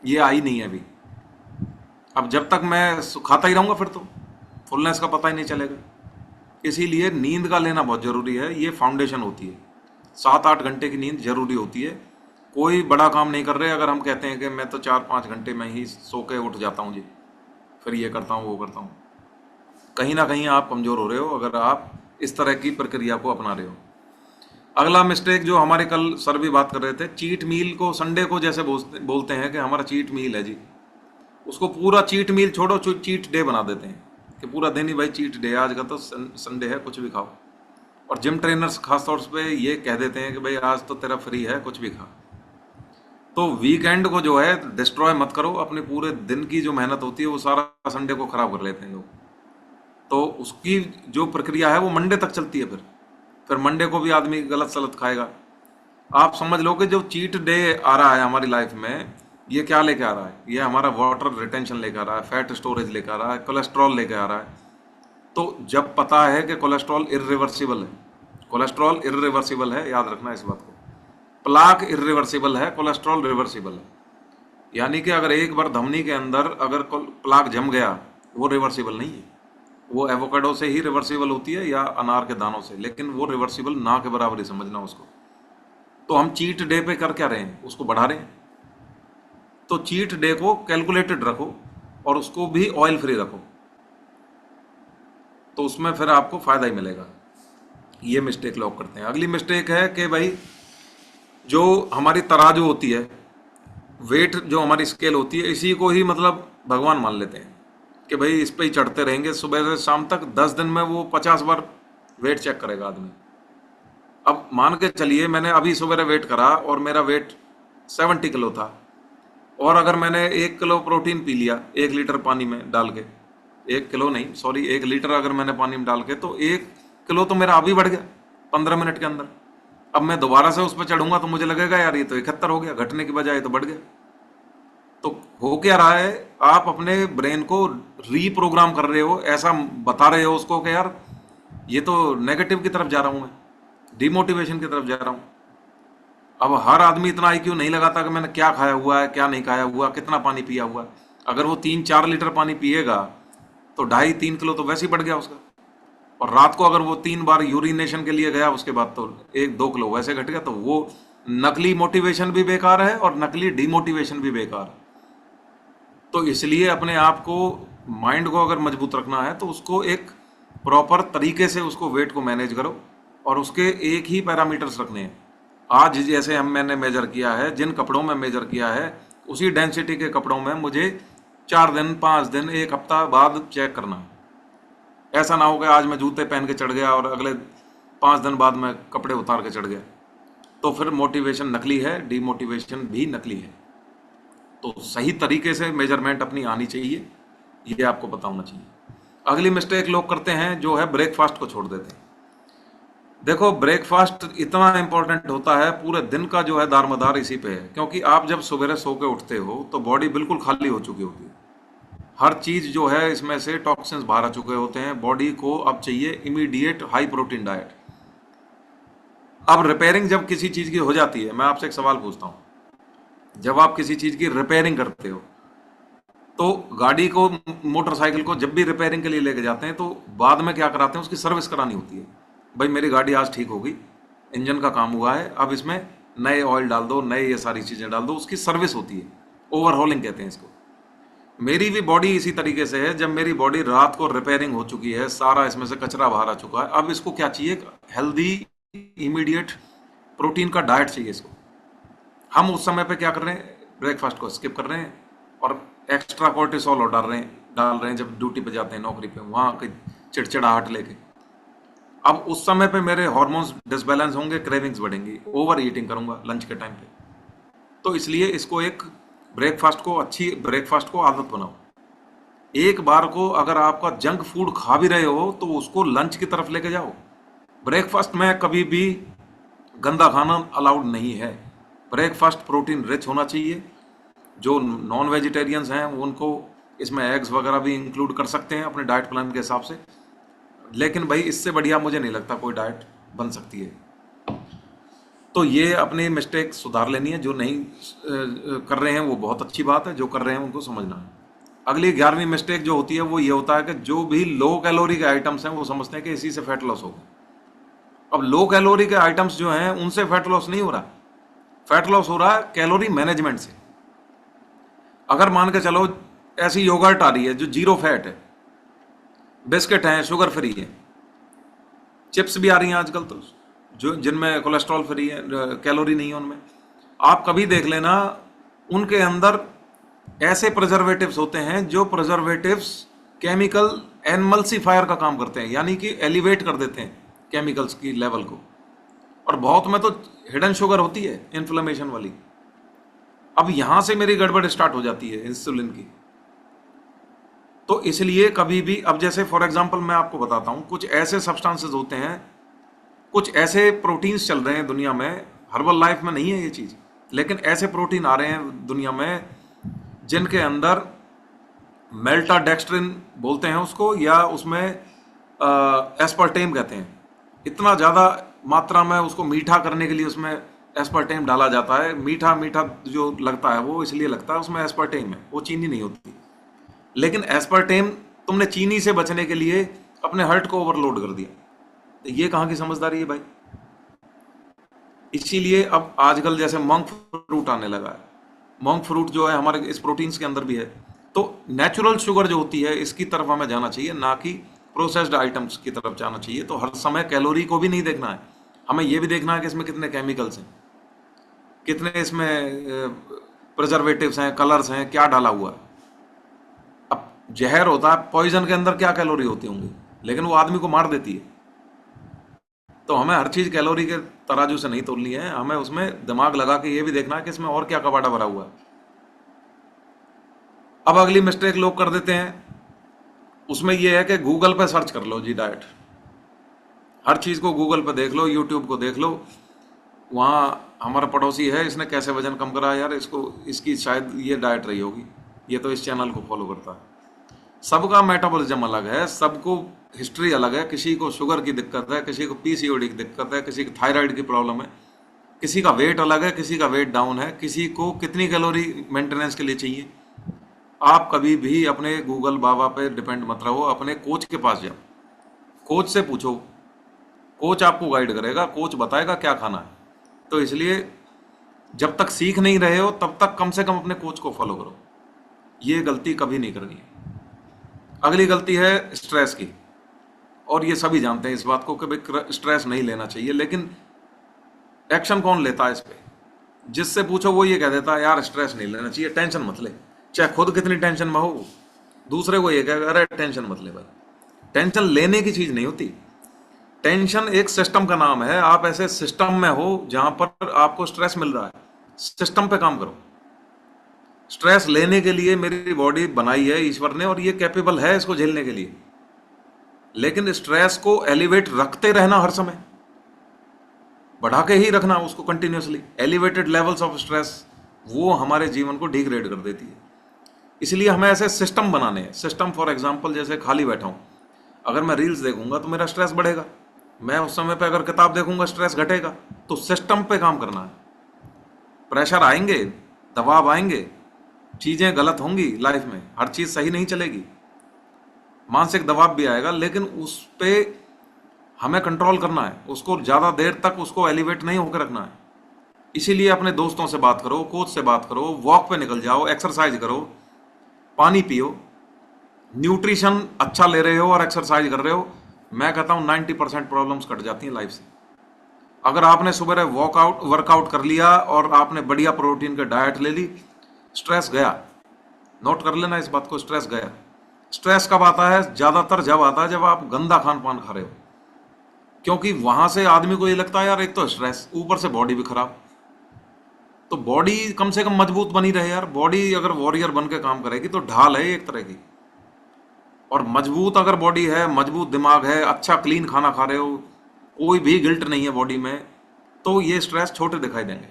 ये आई नहीं है अभी। अब जब तक मैं खाता ही रहूँगा फिर तो फुलनेस का पता ही नहीं चलेगा। इसीलिए नींद का लेना बहुत ज़रूरी है, ये फाउंडेशन होती है। 7-8 घंटे की नींद जरूरी होती है। कोई बड़ा काम नहीं कर रहे अगर हम कहते हैं कि मैं तो 4-5 घंटे में ही सो के उठ जाता हूँ जी, फिर ये करता हूँ वो करता हूँ, कहीं ना कहीं आप कमज़ोर हो रहे हो अगर आप इस तरह की प्रक्रिया को अपना रहे हो। अगला मिस्टेक जो हमारे कल सर भी बात कर रहे थे, चीट मील को संडे को जैसे बोलते हैं कि हमारा चीट मील है जी, उसको पूरा चीट मील छोड़ो, चीट डे बना देते हैं कि पूरा दिन ही भाई चीट डे, आज का तो संडे है कुछ भी खाओ। और जिम ट्रेनर्स खासतौर पे ये कह देते हैं कि भाई आज तो तेरा फ्री है कुछ भी खा। तो वीकेंड को जो है डिस्ट्रॉय मत करो, अपने पूरे दिन की जो मेहनत होती है वो सारा संडे को खराब कर लेते हैं लोग। तो उसकी जो प्रक्रिया है वो मंडे तक चलती है, फिर मंडे को भी आदमी गलत सलत खाएगा। आप समझ लो कि जो चीट डे आ रहा है हमारी लाइफ में, ये क्या लेके आ रहा है, ये हमारा वाटर रिटेंशन लेके आ रहा है, फैट स्टोरेज लेके आ रहा है, कोलेस्ट्रॉल लेके आ रहा है। तो जब पता है कि कोलेस्ट्रॉल इरिवर्सिबल है, कोलेस्ट्रॉल इरिवर्सिबल है, याद रखना इस बात को, प्लाक इरिवर्सिबल है, कोलेस्ट्रॉल रिवर्सिबल है। यानी कि अगर एक बार धमनी के अंदर अगर प्लाक जम गया, वो रिवर्सिबल नहीं है। वो एवोकाडो से ही रिवर्सिबल होती है या अनार के दानों से, लेकिन वो रिवर्सिबल ना के बराबर ही समझना उसको। तो हम चीट डे पे कर क्या रहे हैं, उसको बढ़ा रहे हैं। तो चीट डे को कैलकुलेटेड रखो और उसको भी ऑयल फ्री रखो, तो उसमें फिर आपको फायदा ही मिलेगा। ये मिस्टेक लोग करते हैं। अगली मिस्टेक है कि भाई जो हमारी तराजू होती है, वेट जो हमारी स्केल होती है, इसी को ही मतलब भगवान मान लेते हैं कि भाई इस पे ही चढ़ते रहेंगे सुबह से शाम तक। 10 दिन में वो 50 बार वेट चेक करेगा आदमी। अब मान के चलिए मैंने अभी सुबह वेट करा और मेरा वेट 70 किलो था, और अगर मैंने 1 किलो प्रोटीन पी लिया 1 लीटर पानी में डाल के, 1 किलो नहीं सॉरी 1 लीटर अगर मैंने पानी में डाल के, तो 1 किलो तो मेरा अभी बढ़ गया 15 मिनट के अंदर। अब मैं दोबारा से उस पर चढ़ूंगा तो मुझे लगेगा यार ये तो 71 हो गया, घटने की बजाय तो बढ़ गया। तो हो क्या रहा है, आप अपने ब्रेन को रीप्रोग्राम कर रहे हो, ऐसा बता रहे हो उसको कि यार ये तो नेगेटिव की तरफ जा रहा हूं मैं, डिमोटिवेशन की तरफ जा रहा हूं। अब हर आदमी इतना आईक्यू नहीं लगाता कि मैंने क्या खाया हुआ है, क्या नहीं खाया हुआ, कितना पानी पिया हुआ है। अगर वो 3-4 लीटर पानी पिएगा तो 2.5-3 किलो तो वैसे ही बढ़ गया उसका। और रात को अगर वो 3 बार यूरिनेशन के लिए गया उसके बाद तो 1-2 किलो वैसे घट गया। तो वो नकली मोटिवेशन भी बेकार है और नकली डिमोटिवेशन भी बेकार है। तो इसलिए अपने आप को, माइंड को अगर मजबूत रखना है तो उसको एक प्रॉपर तरीके से उसको वेट को मैनेज करो, और उसके एक ही पैरामीटर्स रखने हैं। आज जैसे मैंने मेजर किया है, जिन कपड़ों में मेजर किया है, उसी डेंसिटी के कपड़ों में मुझे 4 दिन 5 दिन 1 हफ्ता बाद चेक करना है। ऐसा ना हो कि आज मैं जूते पहन के चढ़ गया और अगले 5 दिन बाद मैं कपड़े उतार के चढ़ गया, तो फिर मोटिवेशन नकली है, डीमोटिवेशन भी नकली है। तो सही तरीके से मेजरमेंट अपनी आनी चाहिए, ये आपको पता होना चाहिए। अगली मिस्टेक लोग करते हैं जो है ब्रेकफास्ट को छोड़ देते हैं। देखो ब्रेकफास्ट इतना इंपॉर्टेंट होता है, पूरे दिन का जो है दारमदार इसी पे है। क्योंकि आप जब सवेरे सो के उठते हो तो बॉडी बिल्कुल खाली हो चुकी होती है, हर चीज जो है इसमें से टॉक्सिन्स बाहर आ चुके होते हैं। बॉडी को अब चाहिए इमीडिएट हाई प्रोटीन डाइट। अब रिपेयरिंग जब किसी चीज की हो जाती है, मैं आपसे एक सवाल पूछता हूं, जब आप किसी चीज की रिपेयरिंग करते हो तो गाड़ी को, मोटरसाइकिल को जब भी रिपेयरिंग के लिए लेके जाते हैं तो बाद में क्या कराते हैं, उसकी सर्विस करानी होती है। भाई मेरी गाड़ी आज ठीक होगी, इंजन का काम हुआ है, अब इसमें नए ऑयल डाल दो, नए ये सारी चीजें डाल दो, उसकी सर्विस होती है, ओवरहॉलिंग कहते हैं इसको। मेरी भी बॉडी इसी तरीके से है। जब मेरी बॉडी रात को रिपेयरिंग हो चुकी है, सारा इसमें से कचरा बाहर आ चुका है, अब इसको क्या चाहिए, हेल्दी इमीडिएट प्रोटीन का डाइट चाहिए इसको। हम उस समय पे क्या कर रहे हैं, ब्रेकफास्ट को स्किप कर रहे हैं और एक्स्ट्रा कोर्टिसोल डाल रहे हैं जब ड्यूटी पे जाते हैं, नौकरी पे, वहाँ की चिड़चिड़ाहट लेके। अब उस समय पे मेरे हार्मोन्स डिसबैलेंस होंगे, क्रेविंग्स बढ़ेंगी, ओवर ईटिंग करूंगा लंच के टाइम पे। तो इसलिए इसको एक अच्छी ब्रेकफास्ट को आदत बनाओ। एक बार को अगर आपका जंक फूड खा भी रहे हो तो उसको लंच की तरफ लेके जाओ। ब्रेकफास्ट में कभी भी गंदा खाना अलाउड नहीं है। ब्रेकफास्ट प्रोटीन रिच होना चाहिए। जो नॉन वेजिटेरियंस हैं उनको इसमें एग्स वगैरह भी इंक्लूड कर सकते हैं अपने डाइट प्लान के हिसाब से, लेकिन भाई इससे बढ़िया मुझे नहीं लगता कोई डाइट बन सकती है। तो ये अपनी मिस्टेक सुधार लेनी है। जो नहीं कर रहे हैं वो बहुत अच्छी बात है, जो कर रहे हैं उनको समझना है। अगली 11वीं मिस्टेक जो होती है वो ये होता है कि जो भी लो कैलोरी के आइटम्स हैं वो समझते हैं कि इसी से फैट लॉस होगा। अब लो कैलोरी के आइटम्स जो हैं उनसे फैट लॉस नहीं हो रहा, फैट लॉस हो रहा है कैलोरी मैनेजमेंट से। अगर मान के चलो ऐसी योगर्ट आ रही है जो जीरो फैट है, बिस्किट हैं शुगर फ्री है, चिप्स भी आ रही हैं आजकल तो जो जिनमें कोलेस्ट्रॉल फ्री है, कैलोरी नहीं है उनमें, आप कभी देख लेना उनके अंदर ऐसे प्रिजर्वेटिव्स होते हैं जो प्रिजर्वेटिव्स केमिकल एनमल्सिफायर का काम करते हैं, यानी कि एलिवेट कर देते हैं केमिकल्स की लेवल को। और बहुत में तो हिडन शुगर होती है इन्फ्लेमेशन वाली। अब यहां से मेरी गड़बड़ स्टार्ट हो जाती है इंसुलिन की। तो इसलिए कभी भी, अब जैसे फॉर एग्जांपल मैं आपको बताता हूं, कुछ ऐसे सब्सटेंसेस होते हैं, कुछ ऐसे प्रोटीन्स चल रहे हैं दुनिया में, हर्बल लाइफ में नहीं है ये चीज, लेकिन ऐसे प्रोटीन आ रहे हैं दुनिया में जिनके अंदर मेल्टाडेक्स्ट्रिन बोलते हैं उसको, या उसमें एस्पार्टेम कहते हैं। इतना ज़्यादा मात्रा में उसको मीठा करने के लिए उसमें एस्पार्टेम डाला जाता है, मीठा मीठा जो लगता है वो इसलिए लगता है, उसमें एस्पार्टेम है, वो चीनी नहीं होती। लेकिन एस्पार्टेम, तुमने चीनी से बचने के लिए अपने हार्ट को ओवरलोड कर दिया, तो ये कहाँ की समझदारी है भाई। इसीलिए अब आजकल जैसे मंक फ्रूट आने लगा है, मंक फ्रूट जो है हमारे इस प्रोटीन्स के अंदर भी है। तो नेचुरल शुगर जो होती है इसकी तरफ हमें जाना चाहिए, ना कि प्रोसेस्ड आइटम्स की तरफ जाना चाहिए। तो हर समय कैलोरी को भी नहीं देखना है, हमें ये भी देखना है कि इसमें कितने केमिकल्स हैं, कितने इसमें प्रिजर्वेटिव्स हैं, कलर्स हैं, क्या डाला हुआ है। अब जहर होता है, पॉइजन के अंदर क्या कैलोरी होती होंगी, लेकिन वो आदमी को मार देती है। तो हमें हर चीज कैलोरी के तराजू से नहीं तोलनी है, हमें उसमें दिमाग लगा के ये भी देखना है कि इसमें और क्या कबाड़ा भरा हुआ है। अब अगली मिस्टेक लोग कर देते हैं, उसमें ये है कि गूगल पे सर्च कर लो जी डाइट, हर चीज को गूगल पे देख लो, यूट्यूब को देख लो, वहाँ हमारा पड़ोसी है, इसने कैसे वजन कम करा यार, इसको इसकी शायद ये डाइट रही होगी, ये तो इस चैनल को फॉलो करता है। सबका मेटाबॉलिज्म अलग है, सबको हिस्ट्री अलग है, किसी को शुगर की दिक्कत है, किसी को पीसीओडी की दिक्कत है, किसी को थायराइड की प्रॉब्लम है, किसी का वेट अलग है, किसी का वेट डाउन है, किसी को कितनी कैलोरी मेंटेनेंस के लिए चाहिए। आप कभी भी अपने गूगल बाबा पे डिपेंड मत रहो, अपने कोच के पास जाओ, कोच से पूछो, कोच आपको गाइड करेगा, कोच बताएगा क्या खाना है। तो इसलिए जब तक सीख नहीं रहे हो तब तक कम से कम अपने कोच को फॉलो करो, ये गलती कभी नहीं करनी है। अगली गलती है स्ट्रेस की, और ये सभी जानते हैं इस बात को कि भाई स्ट्रेस नहीं लेना चाहिए, लेकिन एक्शन कौन लेता है इस पे। जिससे पूछो वो ये कह देता है यार स्ट्रेस नहीं लेना चाहिए, टेंशन मत ले, चाहे खुद कितनी टेंशन में हो, दूसरे को ये कहेगा अरे टेंशन मत ले भाई। टेंशन लेने की चीज नहीं होती, टेंशन एक सिस्टम का नाम है। आप ऐसे सिस्टम में हो जहां पर आपको स्ट्रेस मिल रहा है, सिस्टम पे काम करो। स्ट्रेस लेने के लिए मेरी बॉडी बनाई है ईश्वर ने, और ये कैपेबल है इसको झेलने के लिए, लेकिन स्ट्रेस को एलिवेट रखते रहना, हर समय बढ़ा के ही रखना उसको continuously, elevated levels of stress वो हमारे जीवन को डिग्रेड कर देती है। इसलिए हमें ऐसे सिस्टम बनाने हैं। सिस्टम फॉर एग्जांपल, जैसे खाली बैठा हूं, अगर मैं रील्स देखूंगा तो मेरा स्ट्रेस बढ़ेगा, मैं उस समय पे अगर किताब देखूंगा स्ट्रेस घटेगा। तो सिस्टम पे काम करना है। प्रेशर आएंगे, दबाव आएंगे, चीजें गलत होंगी लाइफ में, हर चीज सही नहीं चलेगी, मानसिक दबाव भी आएगा, लेकिन उस पे हमें कंट्रोल करना है, उसको ज्यादा देर तक उसको एलिवेट नहीं होकर रखना है। इसीलिए अपने दोस्तों से बात करो, कोच से बात करो, वॉक पे निकल जाओ, एक्सरसाइज करो, पानी पियो, न्यूट्रिशन अच्छा ले रहे हो और एक्सरसाइज कर रहे हो, मैं कहता हूं 90% प्रॉब्लम्स कट जाती हैं लाइफ से। अगर आपने सुबह वर्कआउट कर लिया और आपने बढ़िया प्रोटीन का डाइट ले ली, स्ट्रेस गया। नोट कर लेना इस बात को, स्ट्रेस गया। स्ट्रेस कब आता है? ज्यादातर जब आता है जब आप गंदा खान पान खा रहे हो, क्योंकि वहां से आदमी को ये लगता है यार एक तो स्ट्रेस, ऊपर से बॉडी भी खराब। तो बॉडी कम से कम मजबूत बनी रहे यार, बॉडी अगर वॉरियर बन के काम करेगी तो ढाल है एक तरह की। और मजबूत अगर बॉडी है, मजबूत दिमाग है, अच्छा क्लीन खाना खा रहे हो, कोई भी गिल्ट नहीं है बॉडी में, तो ये स्ट्रेस छोटे दिखाई देंगे।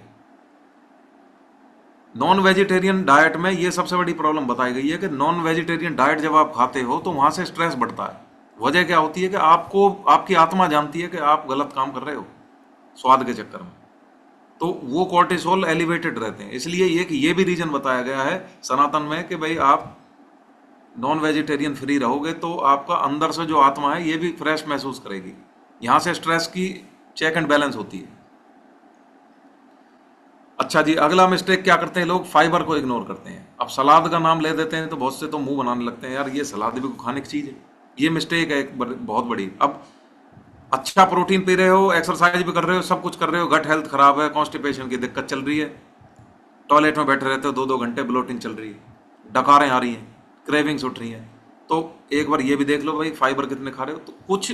नॉन वेजिटेरियन डाइट में ये सबसे बड़ी प्रॉब्लम बताई गई है कि नॉन वेजिटेरियन डाइट जब आप खाते हो तो वहां से स्ट्रेस बढ़ता है। वजह क्या होती है कि आपको, आपकी आत्मा जानती है कि आप गलत काम कर रहे हो स्वाद के चक्कर में, तो वो कॉर्टिसोल एलिवेटेड रहते हैं। इसलिए ये भी रीजन बताया गया है सनातन में कि भाई आप नॉन वेजिटेरियन फ्री रहोगे तो आपका अंदर से जो आत्मा है ये भी फ्रेश महसूस करेगी। यहां से स्ट्रेस की चेक एंड बैलेंस होती है। अच्छा जी, अगला मिस्टेक क्या करते हैं लोग? फाइबर को इग्नोर करते हैं। अब सलाद का नाम ले देते हैं तो बहुत से तो मुंह बनाने लगते हैं, यार ये सलाद भी खाने की चीज है। ये मिस्टेक है एक बहुत बड़ी। अब अच्छा प्रोटीन पी रहे हो, एक्सरसाइज भी कर रहे हो, सब कुछ कर रहे हो, गट हेल्थ खराब है, कॉन्स्टिपेशन की दिक्कत चल रही है, टॉयलेट में बैठे रहते हो 2-2 घंटे, ब्लोटिंग चल रही है, डकारें आ रही हैं, क्रेविंग्स उठ रही हैं, तो एक बार ये भी देख लो भाई फाइबर कितने खा रहे हो। तो कुछ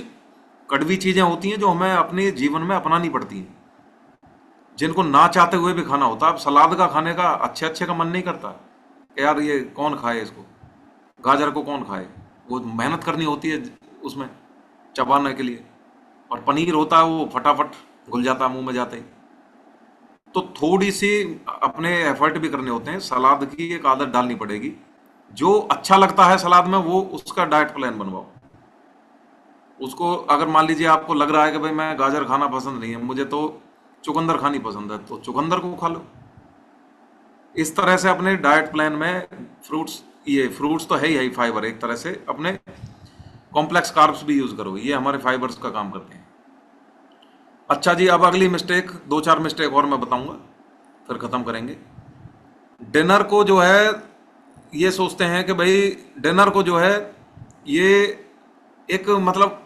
कड़वी चीजें होती हैं जो हमें अपने जीवन में अपनानी पड़ती हैं, जिनको ना चाहते हुए भी खाना होता है। अब सलाद का खाने का अच्छे अच्छे का मन नहीं करता कि यार ये कौन खाए इसको, गाजर को कौन खाए, वो मेहनत करनी होती है उसमें चबाने के लिए। और पनीर होता है वो फटाफट घुल जाता है मुंह में जाते ही। तो थोड़ी सी अपने एफर्ट भी करने होते हैं, सलाद की एक आदत डालनी पड़ेगी। जो अच्छा लगता है सलाद में वो उसका डाइट प्लान बनवाओ। उसको अगर मान लीजिए आपको लग रहा है कि भाई मैं गाजर खाना पसंद नहीं है, मुझे तो चुकंदर खानी पसंद है तो चुकंदर को खा लो। इस तरह से अपने डाइट प्लान में फ्रूट्स, ये फ्रूट्स तो है ही फाइबर, एक तरह से अपने कॉम्प्लेक्स कार्ब्स भी यूज करो, ये हमारे फाइबर्स का काम करते हैं। अच्छा जी, अब अगली मिस्टेक, दो चार मिस्टेक और मैं बताऊंगा, फिर खत्म करेंगे। डिनर को जो है, ये सोचते हैं कि भाई डिनर को जो है ये एक मतलब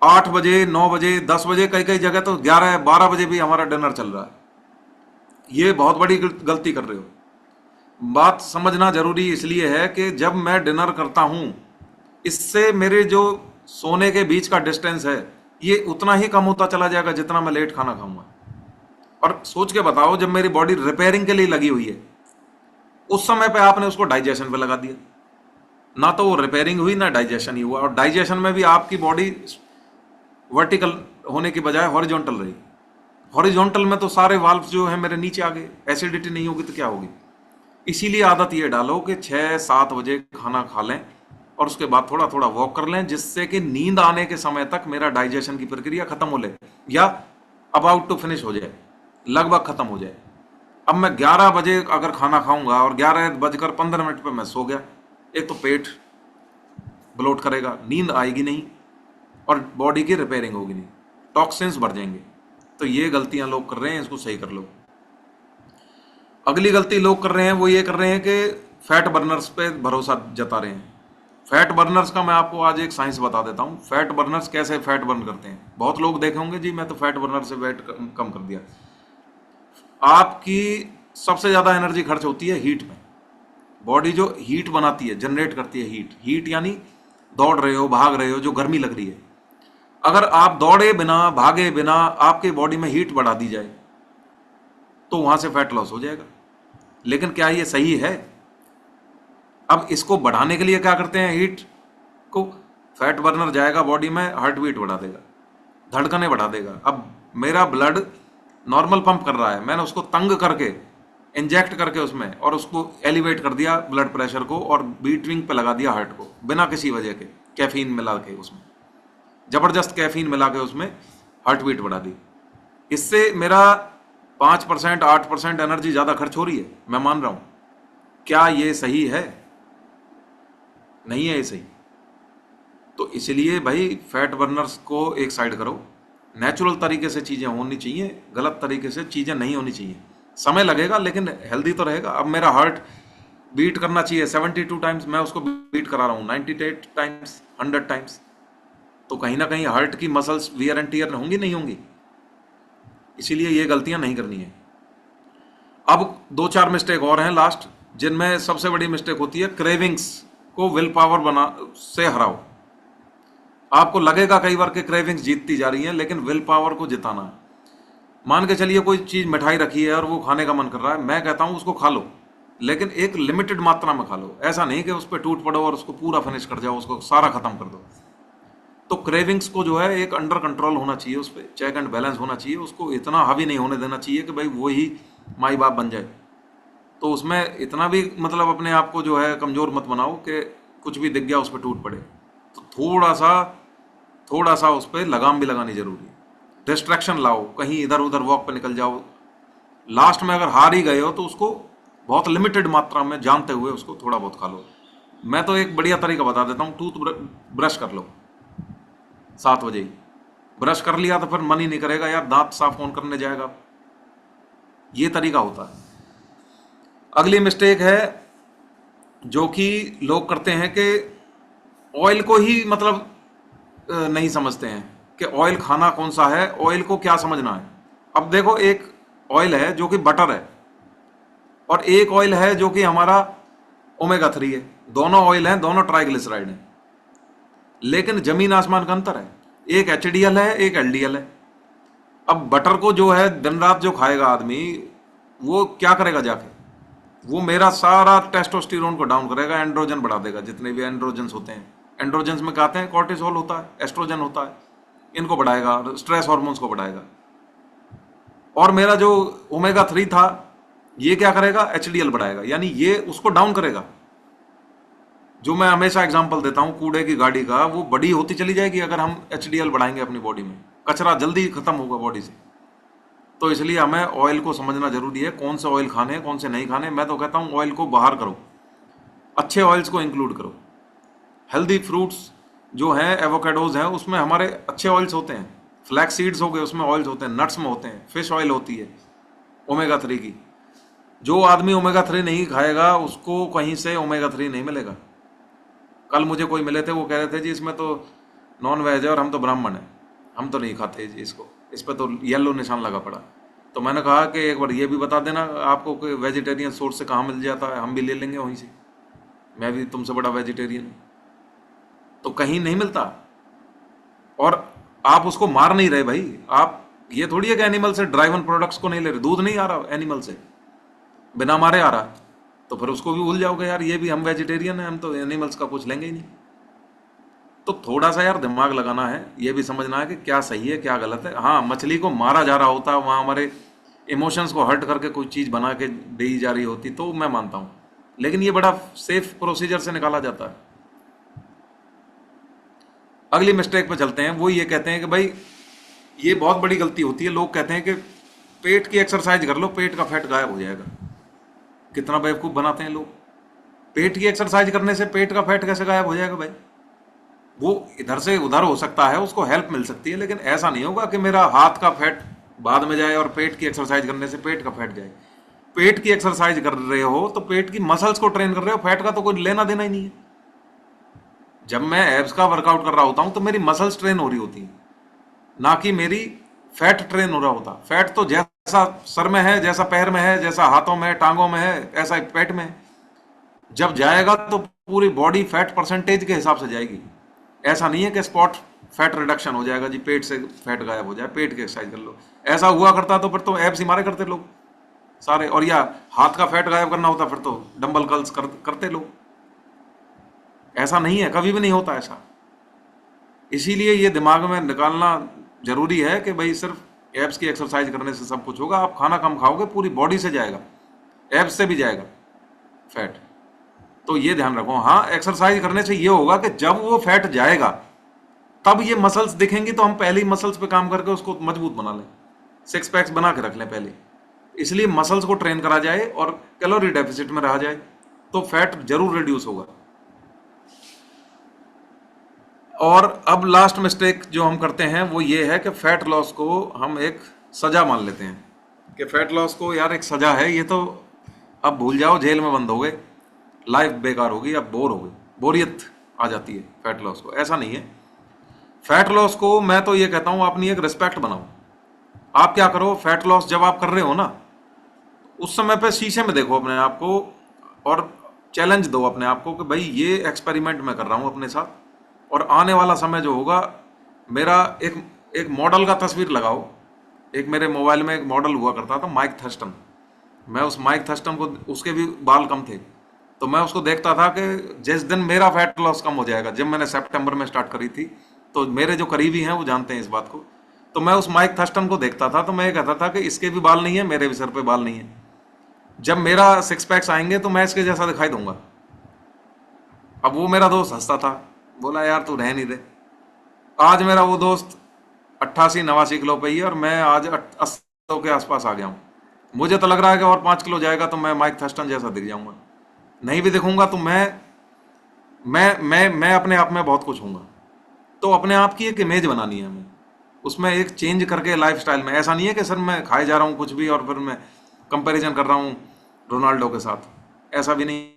8 बजे, 9 बजे, 10 बजे, कई कई जगह तो 11 12 बजे भी हमारा डिनर चल रहा है। ये बहुत बड़ी गलती कर रहे हो। बात समझना जरूरी इसलिए है कि जब मैं डिनर करता हूं, इससे मेरे जो सोने के बीच का डिस्टेंस है ये उतना ही कम होता चला जाएगा जितना मैं लेट खाना खाऊंगा। और सोच के बताओ, जब मेरी बॉडी रिपेयरिंग के लिए लगी हुई है, उस समय पे आपने उसको डाइजेशन पे लगा दिया, ना तो वो रिपेयरिंग हुई ना डाइजेशन ही हुआ। और डाइजेशन में भी आपकी बॉडी वर्टिकल होने की बजाय हॉरिजॉन्टल रही। हॉरिजॉन्टल में तो सारे वाल्व जो है मेरे नीचे आ गए, एसिडिटी नहीं होगी तो क्या होगी। इसीलिए आदत ये डालो कि 6 7 बजे खाना खा लें और उसके बाद थोड़ा थोड़ा वॉक कर लें, जिससे कि नींद आने के समय तक मेरा डाइजेशन की प्रक्रिया खत्म हो ले, या अबाउट टू फिनिश हो जाए, लगभग खत्म हो जाए। अब मैं 11 बजे अगर खाना खाऊंगा और 11 बजकर 15 मिनट पे मैं सो गया, एक तो पेट ब्लोट करेगा, नींद आएगी नहीं और बॉडी की रिपेयरिंग होगी नहीं, टॉक्सिन्स बढ़ जाएंगे। तो ये गलतियां लोग कर रहे हैं, इसको सही कर लो। अगली गलती लोग कर रहे हैं वो ये कर रहे हैं कि फैट बर्नर्स पे भरोसा जता रहे हैं। फैट बर्नर्स का मैं आपको आज एक साइंस बता देता हूँ। फैट बर्नर्स कैसे फैट बर्न करते हैं। बहुत लोग देखे होंगे जी मैं तो फैट बर्नर से वेट कम कर दिया। आपकी सबसे ज्यादा एनर्जी खर्च होती है हीट में। बॉडी जो हीट बनाती है, जनरेट करती है हीट, हीट यानी दौड़ रहे हो, भाग रहे हो, जो गर्मी लग रही है, अगर आप दौड़े बिना, भागे बिना आपके बॉडी में हीट बढ़ा दी जाए तो वहां से फैट लॉस हो जाएगा। लेकिन क्या ये सही है? अब इसको बढ़ाने के लिए क्या करते हैं, हीट को, फैट बर्नर जाएगा बॉडी में, हार्ट बीट बढ़ा देगा, धड़कने बढ़ा देगा। अब मेरा ब्लड नॉर्मल पंप कर रहा है, मैंने उसको तंग करके, इंजेक्ट करके उसमें, और उसको एलिवेट कर दिया ब्लड प्रेशर को, और बीटविंग पे लगा दिया हार्ट को, बिना किसी वजह के, कैफीन मिला के उसमें, जबरदस्त कैफीन मिला के उसमें हार्ट बीट बढ़ा दी। इससे मेरा 5% 8% एनर्जी ज्यादा खर्च हो रही है, मैं मान रहा हूं। क्या ये सही है? नहीं है ये सही। तो इसलिए भाई फैट बर्नर्स को एक साइड करो, नेचुरल तरीके से चीजें होनी चाहिए, गलत तरीके से चीजें नहीं होनी चाहिए। समय लगेगा लेकिन हेल्दी तो रहेगा। अब मेरा हार्ट बीट करना चाहिए 72 टाइम्स, मैं उसको बीट करा रहा हूँ 98 टाइम्स, 100 टाइम्स, तो कहीं ना कहीं हार्ट की मसल्स वियर एंड टीयर होंगी नहीं होंगी। इसीलिए ये गलतियां नहीं करनी है। अब दो चार मिस्टेक और हैं लास्ट, जिनमें सबसे बड़ी मिस्टेक होती है क्रेविंग्स को विल पावर बना से हराओ। आपको लगेगा कई बार कि क्रेविंग्स जीतती जा रही हैं, लेकिन विल पावर को जिताना है। मान के चलिए कोई चीज मिठाई रखी है और वो खाने का मन कर रहा है, मैं कहता हूं उसको खा लो, लेकिन एक लिमिटेड मात्रा में खा लो। ऐसा नहीं कि उस पर टूट पड़ो और उसको पूरा फिनिश कर जाओ, उसको सारा खत्म कर दो। तो क्रेविंग्स को जो है एक अंडर कंट्रोल होना चाहिए, उस पर चेक एंड बैलेंस होना चाहिए, उसको इतना हावी नहीं होने देना चाहिए कि भाई वो ही माई बाप बन जाए। तो उसमें इतना भी मतलब अपने आप को जो है कमजोर मत बनाओ कि कुछ भी दिख गया उस पर टूट पड़े। तो थोड़ा सा उस पर लगाम भी लगानी जरूरी है। डिस्ट्रैक्शन लाओ, कहीं इधर उधर वॉक पे निकल जाओ। लास्ट में अगर हार ही गए हो तो उसको बहुत लिमिटेड मात्रा में जानते हुए उसको थोड़ा बहुत खा लो। मैं तो एक बढ़िया तरीका बता देता हूँ, टूथ ब्रश कर लो 7 बजे ही। ब्रश कर लिया तो फिर मन ही नहीं करेगा यार दांत साफ कौन करने जाएगा। ये तरीका होता है। अगली मिस्टेक है जो कि लोग करते हैं कि ऑयल को ही मतलब नहीं समझते हैं कि ऑयल खाना कौन सा है, ऑयल को क्या समझना है। अब देखो, एक ऑयल है जो कि बटर है और एक ऑयल है जो कि हमारा ओमेगा 3 है। दोनों ऑयल हैं, दोनों ट्राइग्लिसराइड हैं, लेकिन जमीन आसमान का अंतर है। एक एचडीएल है, एक एलडीएल है। अब बटर को जो है दिन रात जो खाएगा आदमी, वो क्या करेगा जाके, वो मेरा सारा टेस्टोस्टेरोन को डाउन करेगा, एंड्रोजन बढ़ा देगा, जितने भी एंड्रोजन्स होते हैं। एंड्रोजन्स में कहते हैं कॉर्टिसोल होता है, एस्ट्रोजन होता है, इनको बढ़ाएगा, स्ट्रेस हार्मोन्स को बढ़ाएगा। और मेरा जो ओमेगा 3 था, ये क्या करेगा, एचडीएल बढ़ाएगा, यानी ये उसको डाउन करेगा। जो मैं हमेशा एग्जांपल देता हूं कूड़े की गाड़ी का, वो बड़ी होती चली जाएगी अगर हम एचडीएल बढ़ाएंगे अपनी बॉडी में, कचरा जल्दी खत्म होगा बॉडी से। तो इसलिए हमें ऑयल को समझना जरूरी है, कौन से ऑयल खाने हैं कौन से नहीं खाने। मैं तो कहता हूँ ऑयल को बाहर करो, अच्छे ऑयल्स को इंक्लूड करो। हेल्दी फ्रूट्स जो हैं, एवोकेडोज हैं, उसमें हमारे अच्छे ऑयल्स होते हैं। फ्लैक्स सीड्स हो गए, उसमें ऑयल्स होते हैं। नट्स में होते हैं, फिश ऑयल होती है ओमेगा 3 की। जो आदमी ओमेगा 3 नहीं खाएगा उसको कहीं से ओमेगा 3 नहीं मिलेगा। कल मुझे कोई मिले थे, वो कह रहे थे जी इसमें तो नॉन वेज है और हम तो ब्राह्मण हैं, हम तो नहीं खाते जी इसको, इस पर तो येलो निशान लगा पड़ा। तो मैंने कहा कि एक बार ये भी बता देना आपको कि वेजिटेरियन सोर्स से कहाँ मिल जाता है, हम भी ले लेंगे वहीं से। मैं भी तुमसे बड़ा वेजिटेरियन हूँ। तो कहीं नहीं मिलता। और आप उसको मार नहीं रहे भाई। आप ये थोड़ी है कि एनिमल से ड्राइवन प्रोडक्ट्स को नहीं ले रहे। दूध नहीं आ रहा एनिमल से, बिना मारे आ रहा, तो फिर उसको भी भूल जाओगे यार, ये भी हम वेजिटेरियन हैं, हम तो एनिमल्स का कुछ लेंगे ही नहीं। तो थोड़ा सा यार दिमाग लगाना है, ये भी समझना है कि क्या सही है क्या गलत है। हाँ, मछली को मारा जा रहा होता है, वहाँ हमारे इमोशंस को हर्ट करके कोई चीज़ बना के दी जा रही होती तो मैं मानता हूँ, लेकिन ये बड़ा सेफ प्रोसीजर से निकाला जाता है। अगली मिस्टेक पे चलते हैं। वो ये कहते हैं कि भाई ये बहुत बड़ी गलती होती है। लोग कहते हैं कि पेट की एक्सरसाइज कर लो, पेट का फैट गायब हो जाएगा। कितना बेवकूफ़ बनाते हैं लोग। पेट की एक्सरसाइज करने से पेट का फैट कैसे गायब हो जाएगा भाई? वो इधर से उधर हो सकता है, उसको हेल्प मिल सकती है, लेकिन ऐसा नहीं होगा कि मेरा हाथ का फैट बाद में जाए और पेट की एक्सरसाइज करने से पेट का फैट जाए। पेट की एक्सरसाइज कर रहे हो तो पेट की मसल्स को ट्रेन कर रहे हो, फैट का तो कोई लेना देना ही नहीं है। जब मैं एब्स का वर्कआउट कर रहा होता हूं तो मेरी मसल्स ट्रेन हो रही होती हैं, ना कि मेरी फैट ट्रेन हो रहा होता। फैट तो जैसा सर में है, जैसा पैर में है, जैसा हाथों में टांगों में है, ऐसा पेट में है। जब जाएगा तो पूरी बॉडी फैट परसेंटेज के हिसाब से जाएगी। ऐसा नहीं है कि स्पॉट फैट रिडक्शन हो जाएगा जी, पेट से फैट गायब हो जाए, पेट की एक्सरसाइज कर लो। ऐसा हुआ करता तो फिर तो एब्स ही मारे करते लोग सारे। और या हाथ का फैट गायब करना होता फिर तो डंबल कर्ल्स करते लोग। ऐसा नहीं है, कभी भी नहीं होता ऐसा। इसीलिए ये दिमाग में निकालना जरूरी है कि भाई सिर्फ एब्स की एक्सरसाइज करने से सब कुछ होगा। आप खाना कम खाओगे, पूरी बॉडी से जाएगा, एब्स से भी जाएगा फैट। तो ये ध्यान रखो। हाँ, एक्सरसाइज करने से ये होगा कि जब वो फैट जाएगा तब ये मसल्स दिखेंगी, तो हम पहले ही मसल्स पे काम करके उसको मजबूत बना लें, सिक्स पैक्स बना के रख लें पहले। इसलिए मसल्स को ट्रेन करा जाए और कैलोरी डेफिसिट में रहा जाए तो फैट जरूर रिड्यूस होगा। और अब लास्ट मिस्टेक जो हम करते हैं वो ये है कि फैट लॉस को हम एक सजा मान लेते हैं कि फैट लॉस को यार एक सजा है, ये तो अब भूल जाओ, जेल में बंद हो गए, लाइफ बेकार होगी, अब बोर हो गई, बोरियत आ जाती है फैट लॉस को। ऐसा नहीं है। फैट लॉस को मैं तो ये कहता हूँ अपनी एक रिस्पेक्ट बनाओ। आप क्या करो, फैट लॉस जब आप कर रहे हो ना, उस समय पे शीशे में देखो अपने आप को और चैलेंज दो अपने आप को कि भाई ये एक्सपेरिमेंट मैं कर रहा हूँ अपने साथ, और आने वाला समय जो होगा मेरा एक एक मॉडल का तस्वीर लगाओ। एक मेरे मोबाइल में एक मॉडल हुआ करता था, माइक थर्स्टन। मैं उस माइक थर्स्टन को, उसके भी बाल कम थे, तो मैं उसको देखता था कि जिस दिन मेरा फैट लॉस कम हो जाएगा, जब मैंने सितंबर में स्टार्ट करी थी, तो मेरे जो करीबी हैं वो जानते हैं इस बात को, तो मैं उस माइक थर्स्टन को देखता था तो मैं ये कहता था कि इसके भी बाल नहीं है, मेरे भी सर पे बाल नहीं है। जब मेरा सिक्स पैक्स आएंगे तो मैं इसके जैसा दिखाई दूंगा। अब वो मेरा दोस्त हंसता था, बोला यार तू रह नहीं दे। आज मेरा वो दोस्त 88-89 किलो पे ही है और मैं आज 80 किलो के आसपास आ गया हूँ। मुझे तो लग रहा है कि और 5 किलो जाएगा तो मैं माइक थर्स्टन जैसा दिख जाऊंगा। नहीं भी दिखूंगा तो मैं अपने आप में बहुत कुछ हूँगा। तो अपने आप की एक इमेज बनानी है हमें, उसमें एक चेंज करके लाइफस्टाइल में। ऐसा नहीं है कि सर मैं खाए जा रहा हूँ कुछ भी और फिर मैं कंपैरिजन कर रहा हूँ रोनाल्डो के साथ, ऐसा भी नहीं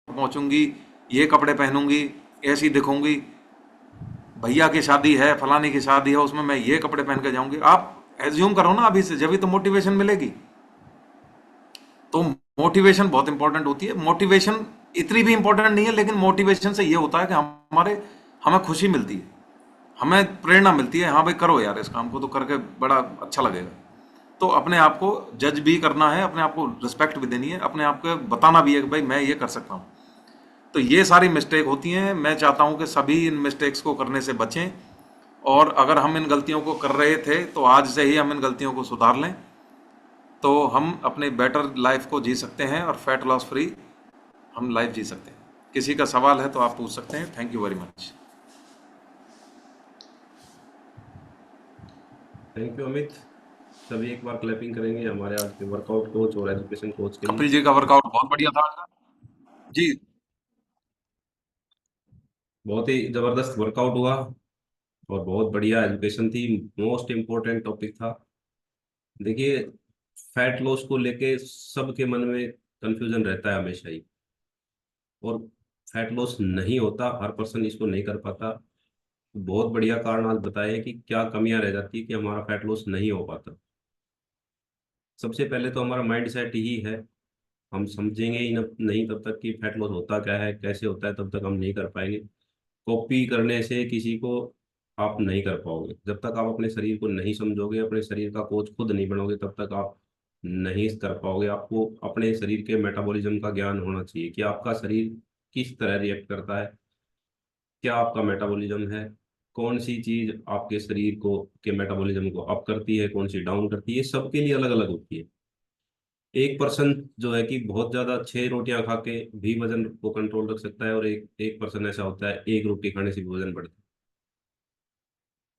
पहुंचूंगी, ये कपड़े पहनूंगी, ऐसी दिखूंगी, भैया की शादी है, फलानी की शादी है, उसमें मैं ये कपड़े पहन के जाऊंगी। आप एज्यूम करो ना अभी से, जब भी तो मोटिवेशन मिलेगी। तो मोटिवेशन बहुत इंपॉर्टेंट होती है। मोटिवेशन इतनी भी इंपॉर्टेंट नहीं है, लेकिन मोटिवेशन से ये होता है कि हमें खुशी मिलती है, हमें प्रेरणा मिलती है। हाँ भाई करो यार, इस काम को तो करके बड़ा अच्छा लगेगा। तो अपने आप को जज भी करना है, अपने आप को रिस्पेक्ट भी देनी है, अपने आप को बताना भी है कि भाई मैं ये कर सकता हूँ। तो ये सारी मिस्टेक होती हैं। मैं चाहता हूँ कि सभी इन मिस्टेक्स को करने से बचें, और अगर हम इन गलतियों को कर रहे थे तो आज से ही हम इन गलतियों को सुधार लें। तो हम अपने बेटर लाइफ को जी सकते हैं और फैट लॉस फ्री हम लाइफ जी सकते हैं। किसी का सवाल है तो आप पूछ सकते हैं। Thank you very much. Thank you Amit. सभी एक बार क्लैपिंग करेंगे हमारे आज के वर्कआउट कोच और एजुकेशन कोच के लिए। कपिल जी का वर्कआउट बहुत बढ़िया था आज का। जी। बहुत ही जबरदस्त वर्कआउट हुआ और बहुत बढ़िया एजुकेशन थी। मोस्ट इम्पोर्टेंट टॉपिक था। देखिए, फैट लॉस को लेके सबके मन में कंफ्यूजन रहता है हमेशा ही। और फैट लॉस नहीं होता, हर पर्सन इसको नहीं कर पाता। बहुत बढ़िया कारण आज बताए कि क्या कमियां रह जाती है कि हमारा फैट लॉस नहीं हो पाता। सबसे पहले तो हमारा माइंड सेट ही है। हम समझेंगे ही नहीं तब तक कि फैट लॉस होता क्या है, कैसे होता है, तब तक हम नहीं कर पाएंगे। कॉपी करने से किसी को आप नहीं कर पाओगे। जब तक आप अपने शरीर को नहीं समझोगे, अपने शरीर का कोच खुद नहीं बनोगे, तब तक आप नहीं कर पाओगे। आपको अपने शरीर के मेटाबॉलिज्म का ज्ञान होना चाहिए कि आपका शरीर किस तरह रिएक्ट करता है, क्या आपका मेटाबॉलिज्म है, कौन सी चीज आपके शरीर को के मेटाबॉलिज्म को अप करती है, कौन सी डाउन करती है। ये सबके लिए अलग अलग होती है। एक पर्सन जो है कि बहुत ज्यादा 6 रोटियां खा के भी वजन को कंट्रोल रख सकता है, और एक एक पर्सन ऐसा होता है एक रोटी खाने से भी वजन बढ़ता है।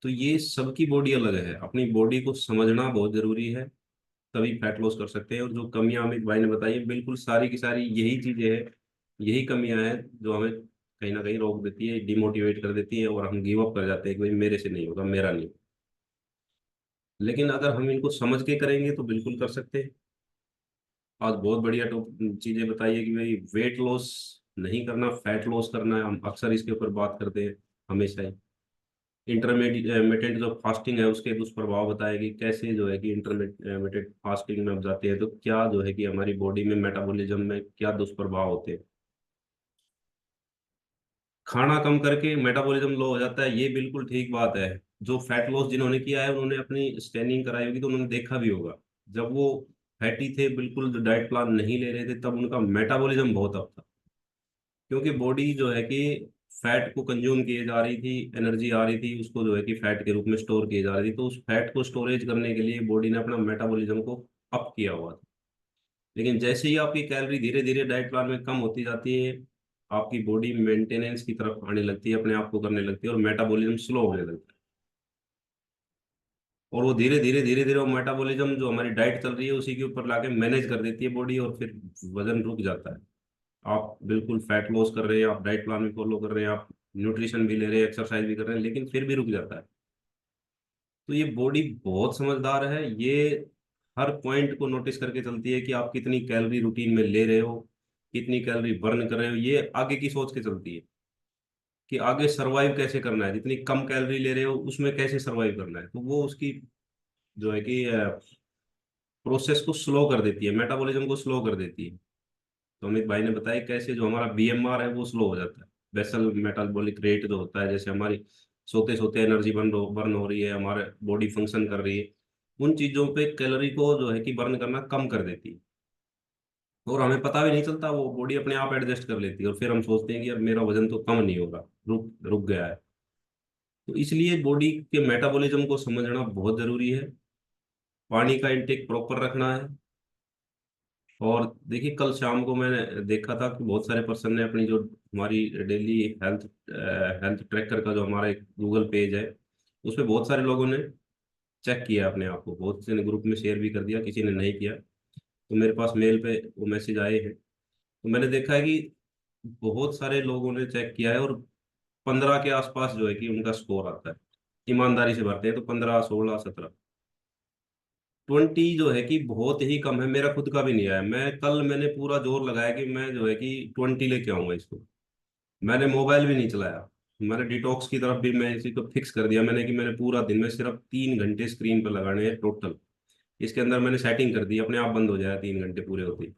तो ये सबकी बॉडी अलग है, अपनी बॉडी को समझना बहुत जरूरी है। तभी फैट लॉस कर सकते हैं। और जो कमियां अमित भाई ने बताई है, बिल्कुल सारी की सारी यही चीजें हैं, यही कमियां हैं जो हमें कहीं ना कहीं रोक देती है, डिमोटिवेट कर देती है, और हम गिव अप कर जाते हैं कि भाई मेरे से नहीं होगा, मेरा नहीं। लेकिन अगर हम इनको समझ के करेंगे तो बिल्कुल कर सकते हैं। आज बहुत बढ़िया चीजें बताई है कि भाई वेट लॉस नहीं करना, फैट लॉस करना है। हम अक्सर इसके ऊपर बात करते हैं हमेशा ही। इंटरमीडिएट जो फास्टिंग है उसके दुष्प्रभाव बताए कि कैसे जो है कि इंटरमीडिएट फास्टिंग में हम जाते हैं तो क्या जो है कि हमारी बॉडी में मेटाबॉलिज्म में क्या दुष्प्रभाव होते हैं। खाना कम करके मेटाबॉलिज्म लो हो जाता है, ये बिल्कुल ठीक बात है। जो फैट लॉस जिन्होंने किया है उन्होंने अपनी स्कैनिंग कराई होगी तो उन्होंने देखा भी होगा। जब वो फैटी थे, बिल्कुल डाइट प्लान नहीं ले रहे थे, तब उनका मेटाबॉलिज्म बहुत अप था। क्योंकि बॉडी जो है कि फैट को कंज्यूम किए जा रही थी, एनर्जी आ रही थी, उसको जो है कि फैट के रूप में स्टोर किए जा रही थी। तो उस फैट को स्टोरेज करने के लिए बॉडी ने अपना मेटाबॉलिज्म को अप किया हुआ था। लेकिन जैसे ही आपकी कैलोरी धीरे धीरे डाइट प्लान में कम होती जाती है, आपकी बॉडी मेंटेनेंस की तरफ आने लगती है, अपने आप को करने लगती है, और मेटाबॉलिज्म स्लो होने लगता है। और वो धीरे धीरे वो मेटाबॉलिज्म जो हमारी डाइट चल रही है उसी के ऊपर लाके मैनेज कर देती है बॉडी, और फिर वजन रुक जाता है। आप बिल्कुल फैट लॉस कर रहे हैं, आप डाइट प्लान भी फॉलो कर रहे हैं, आप न्यूट्रिशन भी ले रहे हैं, एक्सरसाइज भी कर रहे हैं, लेकिन फिर भी रुक जाता है। तो ये बॉडी बहुत समझदार है। ये हर पॉइंट को नोटिस करके चलती है कि आप कितनी कैलोरी रूटीन में ले रहे हो, कितनी कैलोरी बर्न कर रहे हो। ये आगे की सोच के चलती है कि आगे सरवाइव कैसे करना है, जितनी कम कैलोरी ले रहे हो उसमें कैसे सरवाइव करना है। तो वो उसकी जो है कि प्रोसेस को स्लो कर देती है, मेटाबॉलिज्म को स्लो कर देती है। तो अमित भाई ने बताया कैसे जो हमारा बीएमआर है वो स्लो हो जाता है। बेसल मेटाबॉलिक रेट जो होता है, जैसे हमारी सोते सोते एनर्जी बर्न हो रही है, हमारे बॉडी फंक्शन कर रही है, उन चीजों पे कैलोरी को जो है कि बर्न करना कम कर देती है। और हमें पता भी नहीं चलता, वो बॉडी अपने आप एडजस्ट कर लेती है, और फिर हम सोचते हैं कि यार मेरा वजन तो कम नहीं हो रहा, रुक रुक गया है। तो इसलिए बॉडी के मेटाबॉलिज्म को समझना बहुत जरूरी है। पानी का इंटेक प्रॉपर रखना है। और देखिए, कल शाम को मैंने देखा था कि बहुत सारे पर्सन ने अपनी जो हमारी डेली हेल्थ हेल्थ ट्रैकर का जो हमारा एक गूगल पेज है, उसमें बहुत सारे लोगों ने चेक किया अपने आप को। बहुत से ने ग्रुप में शेयर भी कर दिया, किसी ने नहीं किया। तो मेरे पास मेल पे वो मैसेज आए हैं। तो मैंने देखा है कि बहुत सारे लोगों ने चेक किया है, और 15 के आसपास जो है कि उनका स्कोर आता है। ईमानदारी से भरते हैं तो 15, 16, 17। 20 जो है कि बहुत ही कम है। मेरा खुद का भी नहीं आया। मैंने पूरा जोर लगाया कि मैं जो है कि 20 लेके आऊंगा इसको। मैंने मोबाइल भी नहीं चलाया। मैंने डिटॉक्स की तरफ भी मैं इसी को फिक्स कर दिया मैंने कि मैंने पूरा दिन में सिर्फ 3 घंटे स्क्रीन पर लगाने हैं टोटल। इसके अंदर मैंने सेटिंग कर दी, अपने आप बंद हो जाएगा 3 घंटे पूरे होते ही।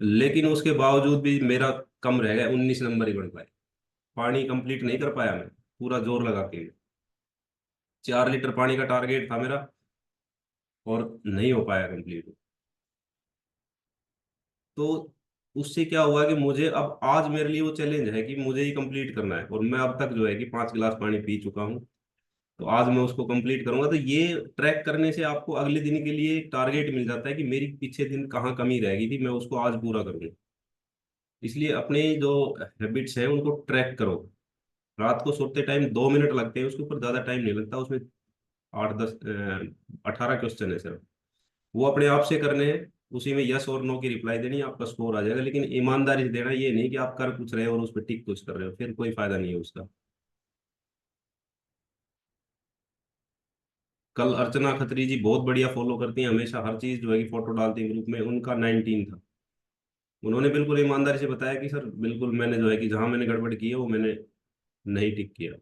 लेकिन उसके बावजूद भी मेरा कम रह गया, 19 नंबर ही बढ़ पाए। पानी कंप्लीट नहीं कर पाया मैं, पूरा जोर लगा के। 4 लीटर पानी का टारगेट था मेरा, और नहीं हो पाया कंप्लीट। तो उससे क्या हुआ कि मुझे अब आज मेरे लिए वो चैलेंज है कि मुझे ही कंप्लीट करना है, और मैं अब तक जो है कि 5 गिलास पानी पी चुका हूँ। तो आज मैं उसको कंप्लीट करूंगा। तो ये ट्रैक करने से आपको अगले दिन के लिए टारगेट मिल जाता है कि मेरी पीछे दिन कहाँ कमी रह गई थी, मैं उसको आज पूरा करूंगा। इसलिए अपने जो हैबिट्स हैं उनको ट्रैक करो। रात को सोते टाइम 2 मिनट लगते हैं, उसके ऊपर ज्यादा टाइम नहीं लगता। उसमें 8 10 18 क्वेश्चन है सिर्फ, वो अपने आप से करने हैं। उसी में यस और नो की रिप्लाई देनी है, आपका स्कोर आ जाएगा। लेकिन ईमानदारी से देना, ये नहीं कि आप कर कुछ रहे हो और उस पर टिक कुछ कर रहे हो, फिर कोई फायदा नहीं है उसका। कल अर्चना खत्री जी बहुत बढ़िया फॉलो करती हैं, हमेशा हर चीज जो है कि फोटो डालती हैं ग्रुप में, उनका 19 था। उन्होंने बिल्कुल ईमानदारी से बताया कि सर बिल्कुल मैंने जो है कि जहां मैंने गड़बड़ की है वो मैंने नहीं टिक किया।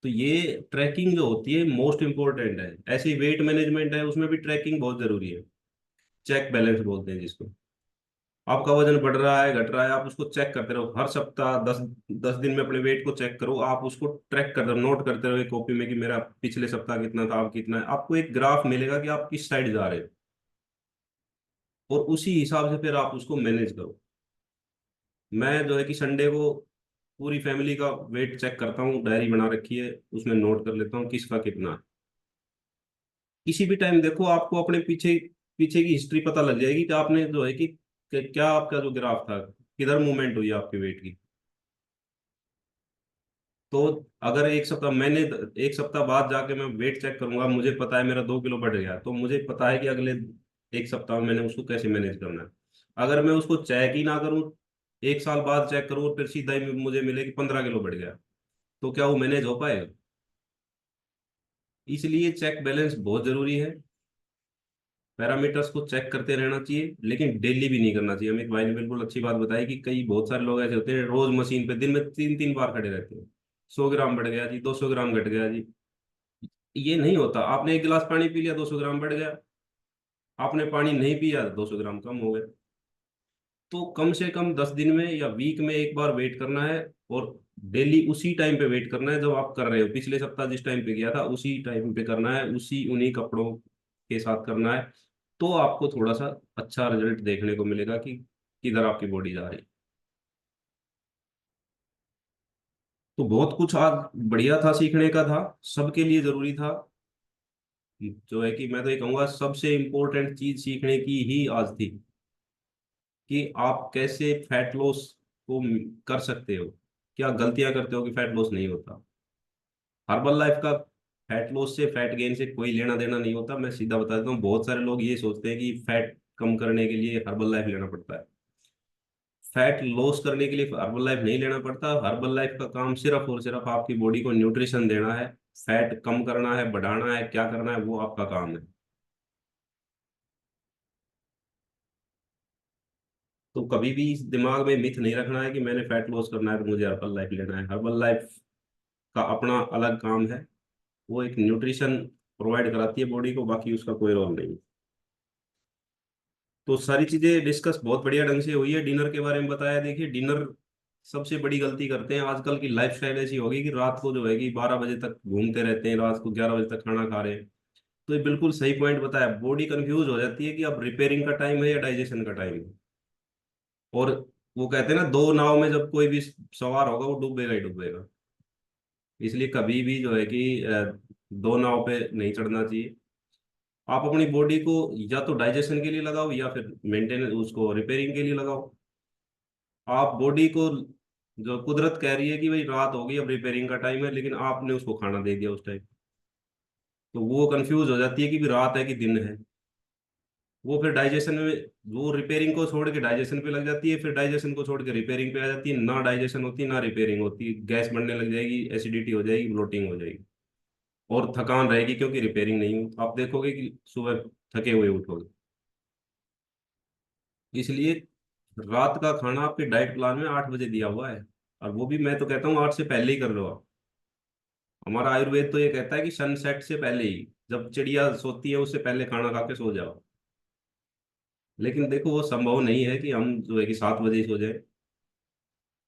तो ये ट्रैकिंग जो होती है मोस्ट इंपॉर्टेंट है। ऐसे ही वेट मैनेजमेंट है, उसमें भी ट्रैकिंग बहुत जरूरी है। चेक बैलेंस बोलते हैं जिसको। आपका वजन बढ़ रहा है घट रहा है, आप उसको चेक करते रहो। हर सप्ताह 10 10 दिन में अपने वेट को चेक करो, आप उसको ट्रैक करते रहो, नोट करते रहो एक कॉपी में कि मेरा पिछले सप्ताह कितना था, अब कितना है। आपको एक ग्राफ मिलेगा कि आप किस साइड जा रहे हो, और उसी हिसाब से फिर आप उसको मैनेज करो। मैं जो है कि संडे को पूरी फैमिली का वेट चेक करता हूँ, डायरी बना रखी है, उसमें नोट कर लेता हूँ किसका कितना है। किसी भी टाइम देखो, आपको अपने पीछे पीछे की हिस्ट्री पता लग जाएगी कि आपने जो है कि क्या आपका जो ग्राफ था, किधर मूवमेंट हुई आपके वेट की। तो अगर एक सप्ताह बाद जाके मैं वेट चेक करूंगा, मुझे पता है मेरा 2 किलो बढ़ गया, तो मुझे पता है कि अगले एक सप्ताह में मैंने उसको कैसे मैनेज करना है। अगर मैं उसको चेक ही ना करूं, एक साल बाद चेक करूं और फिर सीधा ही मुझे मिले कि 15 किलो बढ़ गया, तो क्या वो मैनेज हो पाएगा? इसलिए चेक बैलेंस बहुत जरूरी है। पैरामीटर्स को चेक करते रहना चाहिए, लेकिन डेली भी नहीं करना चाहिए। अमित भाई ने बिल्कुल अच्छी बात बताई कि कई बहुत सारे लोग ऐसे होते हैं रोज मशीन पे दिन में 3 3 बार खड़े रहते हैं। 100 ग्राम बढ़ गया जी, 200 ग्राम घट गया जी। ये नहीं होता। आपने एक गिलास पानी पी लिया 200 ग्राम बढ़ गया, आपने पानी नहीं पिया 200 ग्राम कम हो गए। तो कम से कम 10 दिन में या वीक में एक बार वेट करना है, और डेली उसी टाइम पे वेट करना है जब आप कर रहे हो। पिछले सप्ताह जिस टाइम पे किया था उसी टाइम पे करना है, उसी उन्हीं कपड़ों के साथ करना है। तो आपको थोड़ा सा अच्छा रिजल्ट देखने को मिलेगा कि किधर आपकी बॉडी जा रही है। तो बहुत कुछ आज बढ़िया था, सीखने का था, सबके लिए जरूरी था। जो है कि मैं तो ये कहूंगा सबसे इम्पोर्टेंट चीज सीखने की ही आज थी, कि आप कैसे फैट लॉस को कर सकते हो। क्या गलतियां करते हो कि फैट लॉस नहीं होता। हर्बल लाइफ का फैट लॉस से फैट गेन से कोई लेना देना नहीं होता। मैं सीधा बता देता हूँ, बहुत सारे लोग ये सोचते हैं कि फैट कम करने के लिए हर्बल लाइफ लेना पड़ता है। फैट लॉस करने के लिए हर्बल लाइफ नहीं लेना पड़ता। हर्बल लाइफ का काम सिर्फ और सिर्फ आपकी बॉडी को न्यूट्रिशन देना है। फैट कम करना है, बढ़ाना है, क्या करना है, वो आपका काम है। तो कभी भी इस दिमाग में मिथ नहीं रखना है कि मैंने फैट लॉस करना है तो मुझे हर्बल लाइफ लेना है। हर्बल लाइफ का अपना अलग काम है। वो एक न्यूट्रिशन प्रोवाइड कराती है बॉडी को, बाकी उसका कोई रोल नहीं। तो सारी चीजें डिस्कस बहुत बढ़िया ढंग से हुई है। डिनर के बारे में बताया, देखिए डिनर सबसे बड़ी गलती करते हैं आजकल की। लाइफस्टाइल ऐसी होगी कि रात को जो है कि 12 बजे तक घूमते रहते हैं, रात को 11 बजे तक खाना खा रहे हैं। तो ये बिल्कुल सही पॉइंट बताया, बॉडी कंफ्यूज हो जाती है कि अब रिपेयरिंग का टाइम है या डाइजेशन का टाइम है। और वो कहते हैं ना, दो नाव में जब कोई भी सवार होगा वो डूबेगा ही डूबेगा। इसलिए कभी भी जो है कि दो नाव पे नहीं चढ़ना चाहिए। आप अपनी बॉडी को या तो डाइजेशन के लिए लगाओ या फिर मेंटेनेंस उसको रिपेयरिंग के लिए लगाओ। आप बॉडी को, जो कुदरत कह रही है कि भाई रात हो गई अब रिपेयरिंग का टाइम है, लेकिन आपने उसको खाना दे दिया उस टाइम, तो वो कंफ्यूज हो जाती है कि भी रात है कि दिन है। वो फिर डाइजेशन में, वो रिपेयरिंग को छोड़ के डाइजेशन पे लग जाती है, फिर डाइजेशन को छोड़ के रिपेयरिंग पे आ जाती है। ना डाइजेशन होती ना रिपेयरिंग होती, गैस बनने लग जाएगी, एसिडिटी हो जाएगी, ब्लोटिंग हो जाएगी, और थकान रहेगी क्योंकि रिपेयरिंग नहीं हुई। आप देखोगे कि सुबह थके हुए उठोगे। इसलिए रात का खाना आपके डाइट प्लान में 8 बजे दिया हुआ है, और वो भी मैं तो कहता हूँ 8 से पहले ही कर लो आप। हमारा आयुर्वेद तो ये कहता है कि सनसेट से पहले ही, जब चिड़िया सोती है उससे पहले खाना खा के सो जाओ। लेकिन देखो वो संभव नहीं है कि हम जो है कि 7 बजे ही सो जाए।